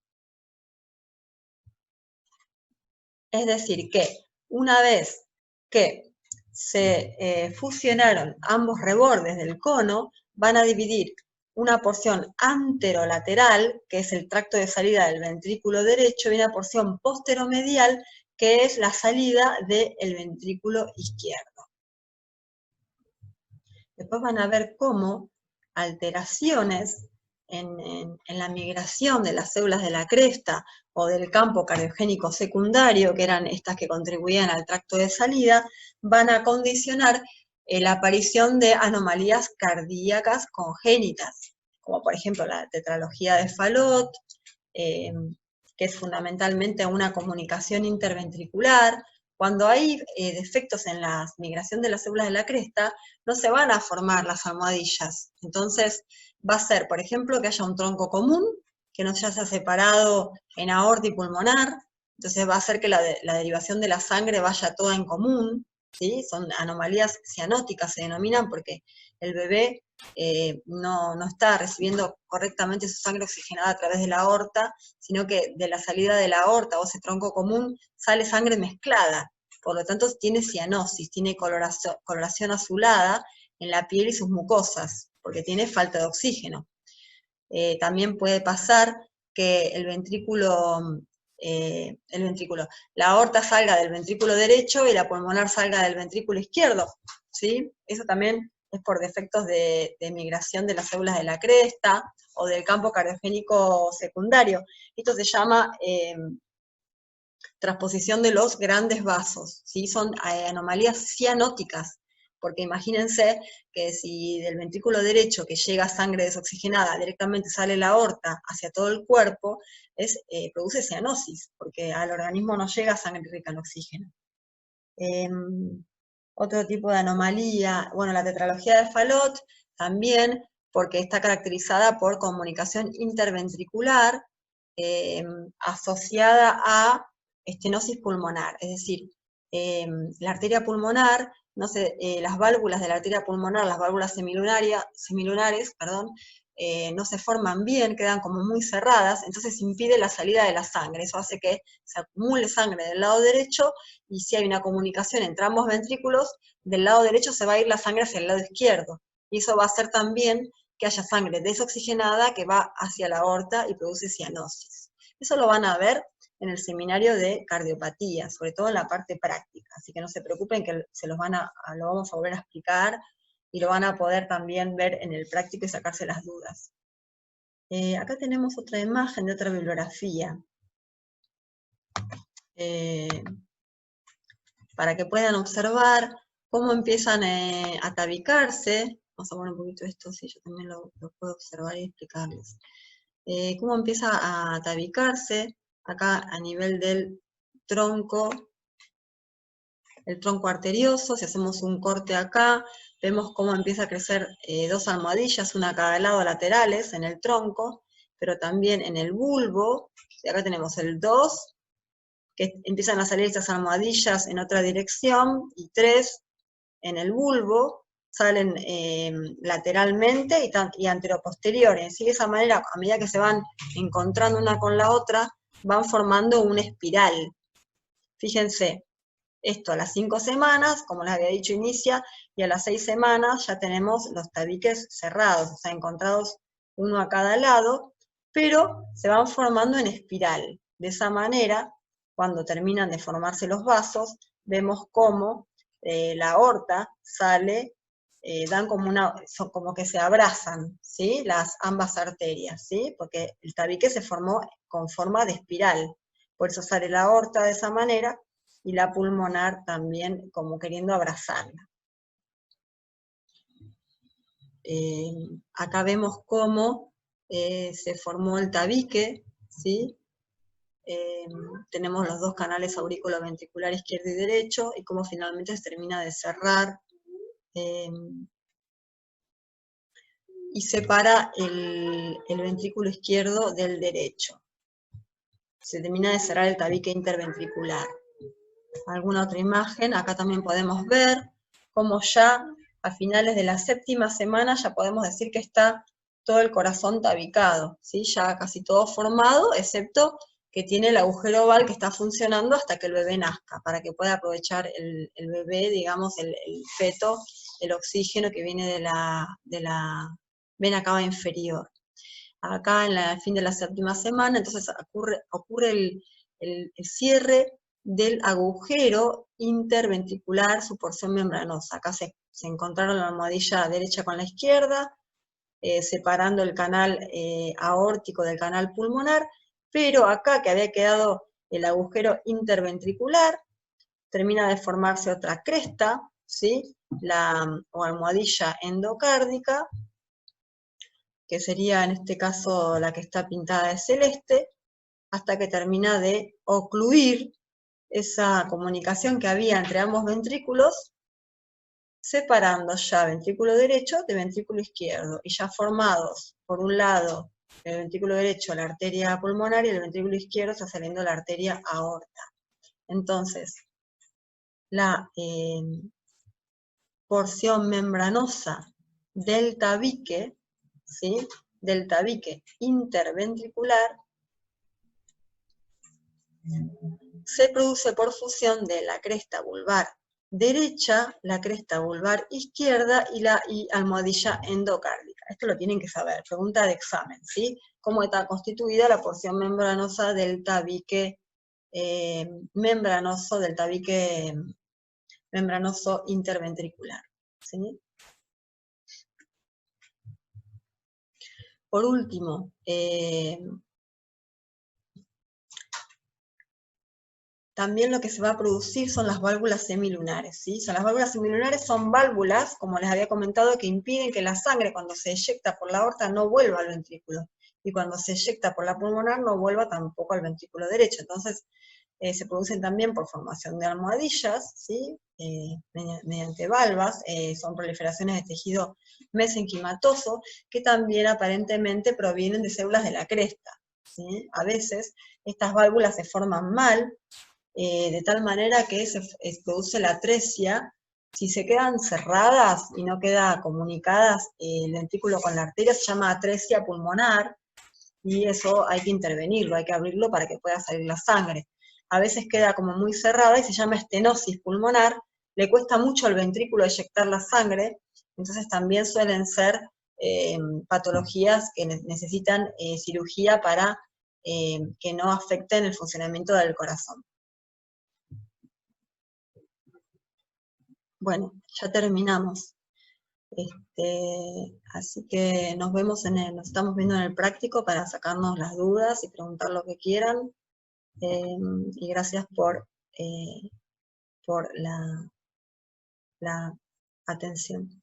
Es decir, que una vez que se fusionaron ambos rebordes del cono, van a dividir una porción anterolateral, que es el tracto de salida del ventrículo derecho, y una porción posteromedial, que es la salida del ventrículo izquierdo. Después van a ver cómo alteraciones en la migración de las células de la cresta o del campo cardiogénico secundario, que eran estas que contribuían al tracto de salida, van a condicionar la aparición de anomalías cardíacas congénitas, como por ejemplo la tetralogía de Fallot, que es fundamentalmente una comunicación interventricular. Cuando hay defectos en la migración de las células de la cresta, no se van a formar las almohadillas. Entonces, va a ser, por ejemplo, que haya un tronco común, que no se haya separado en aorta y pulmonar, entonces va a hacer que la derivación de la sangre vaya toda en común, ¿sí? Son anomalías cianóticas, se denominan, porque el bebé no está recibiendo correctamente su sangre oxigenada a través de la aorta, sino que de la salida de la aorta o ese tronco común sale sangre mezclada, por lo tanto tiene cianosis, tiene coloración azulada en la piel y sus mucosas, porque tiene falta de oxígeno. También puede pasar que la aorta salga del ventrículo derecho y la pulmonar salga del ventrículo izquierdo, ¿sí? Eso también es por defectos de migración de las células de la cresta o del campo cardiogénico secundario. Esto se llama transposición de los grandes vasos, ¿sí? Son anomalías cianóticas, porque imagínense que si del ventrículo derecho que llega sangre desoxigenada directamente sale la aorta hacia todo el cuerpo, produce cianosis, porque al organismo no llega sangre rica en oxígeno. Otro tipo de anomalía, bueno, la tetralogía de Fallot también, porque está caracterizada por comunicación interventricular asociada a estenosis pulmonar, es decir, la arteria pulmonar, las válvulas de la arteria pulmonar, las válvulas semilunares, no se forman bien, quedan como muy cerradas, entonces impide la salida de la sangre, eso hace que se acumule sangre del lado derecho, y si hay una comunicación entre ambos ventrículos, del lado derecho se va a ir la sangre hacia el lado izquierdo, y eso va a hacer también que haya sangre desoxigenada que va hacia la aorta y produce cianosis. Eso lo van a ver en el seminario de cardiopatía, sobre todo en la parte práctica, así que no se preocupen que lo vamos a volver a explicar y lo van a poder también ver en el práctico y sacarse las dudas. Acá tenemos otra imagen de otra bibliografía, para que puedan observar cómo empiezan a tabicarse. Vamos a poner un poquito esto, si yo también lo puedo observar y explicarles. Cómo empieza a tabicarse acá a nivel del tronco, el tronco arterioso. Si hacemos un corte acá, vemos cómo empieza a crecer dos almohadillas, una a cada lado laterales en el tronco, pero también en el bulbo. Y acá tenemos el 2, que empiezan a salir estas almohadillas en otra dirección, y 3 en el bulbo, salen lateralmente y anteroposteriores. Y de esa manera, a medida que se van encontrando una con la otra, van formando una espiral. Fíjense, esto a las 5 semanas, como les había dicho, inicia, y a las 6 semanas ya tenemos los tabiques cerrados, o sea, encontrados uno a cada lado, pero se van formando en espiral. De esa manera, cuando terminan de formarse los vasos, vemos cómo la aorta sale, dan como que se abrazan, ¿sí? Ambas arterias, ¿sí? Porque el tabique se formó con forma de espiral, por eso sale la aorta de esa manera, y la pulmonar también como queriendo abrazarla. Acá vemos cómo se formó el tabique, ¿sí? Tenemos los dos canales aurículo-ventricular izquierdo y derecho, y cómo finalmente se termina de cerrar y separa el ventrículo izquierdo del derecho. Se termina de cerrar el tabique interventricular. Alguna otra imagen, acá también podemos ver como ya a finales de la 7ª semana ya podemos decir que está todo el corazón tabicado, ¿sí? Ya casi todo formado, excepto que tiene el agujero oval que está funcionando hasta que el bebé nazca, para que pueda aprovechar el bebé, digamos, el feto, el oxígeno que viene de la vena cava inferior. Acá en el fin de la 7ª semana, entonces ocurre el cierre del agujero interventricular, su porción membranosa. Acá se encontraron la almohadilla derecha con la izquierda, separando el canal aórtico del canal pulmonar, pero acá que había quedado el agujero interventricular, termina de formarse otra cresta, ¿sí? O almohadilla endocárdica, que sería en este caso la que está pintada de celeste, hasta que termina de ocluir esa comunicación que había entre ambos ventrículos, separando ya ventrículo derecho de ventrículo izquierdo, y ya formados, por un lado, el ventrículo derecho, la arteria pulmonar, y el ventrículo izquierdo está saliendo la arteria aorta. Entonces, la porción membranosa del tabique, ¿sí? Del tabique interventricular, se produce por fusión de la cresta vulvar derecha, la cresta vulvar izquierda y la almohadilla endocárdica. Esto lo tienen que saber, pregunta de examen, ¿sí? ¿Cómo está constituida la porción membranosa del tabique membranoso interventricular? ¿Sí? Por último, también lo que se va a producir son las válvulas semilunares, ¿sí? Las válvulas semilunares son válvulas, como les había comentado, que impiden que la sangre cuando se eyecta por la aorta no vuelva al ventrículo, y cuando se eyecta por la pulmonar no vuelva tampoco al ventrículo derecho. Entonces, se producen también por formación de almohadillas, ¿sí? Mediante valvas, son proliferaciones de tejido mesenquimatoso, que también aparentemente provienen de células de la cresta, ¿sí? A veces estas válvulas se forman mal, de tal manera que se produce la atresia. Si se quedan cerradas y no queda comunicadas el ventrículo con la arteria, se llama atresia pulmonar, y eso hay que intervenirlo, hay que abrirlo para que pueda salir la sangre. A veces queda como muy cerrada y se llama estenosis pulmonar, le cuesta mucho al ventrículo eyectar la sangre, entonces también suelen ser patologías que necesitan cirugía para que no afecten el funcionamiento del corazón. Bueno, ya terminamos. Así que nos estamos viendo en el práctico para sacarnos las dudas y preguntar lo que quieran. Y gracias por la atención.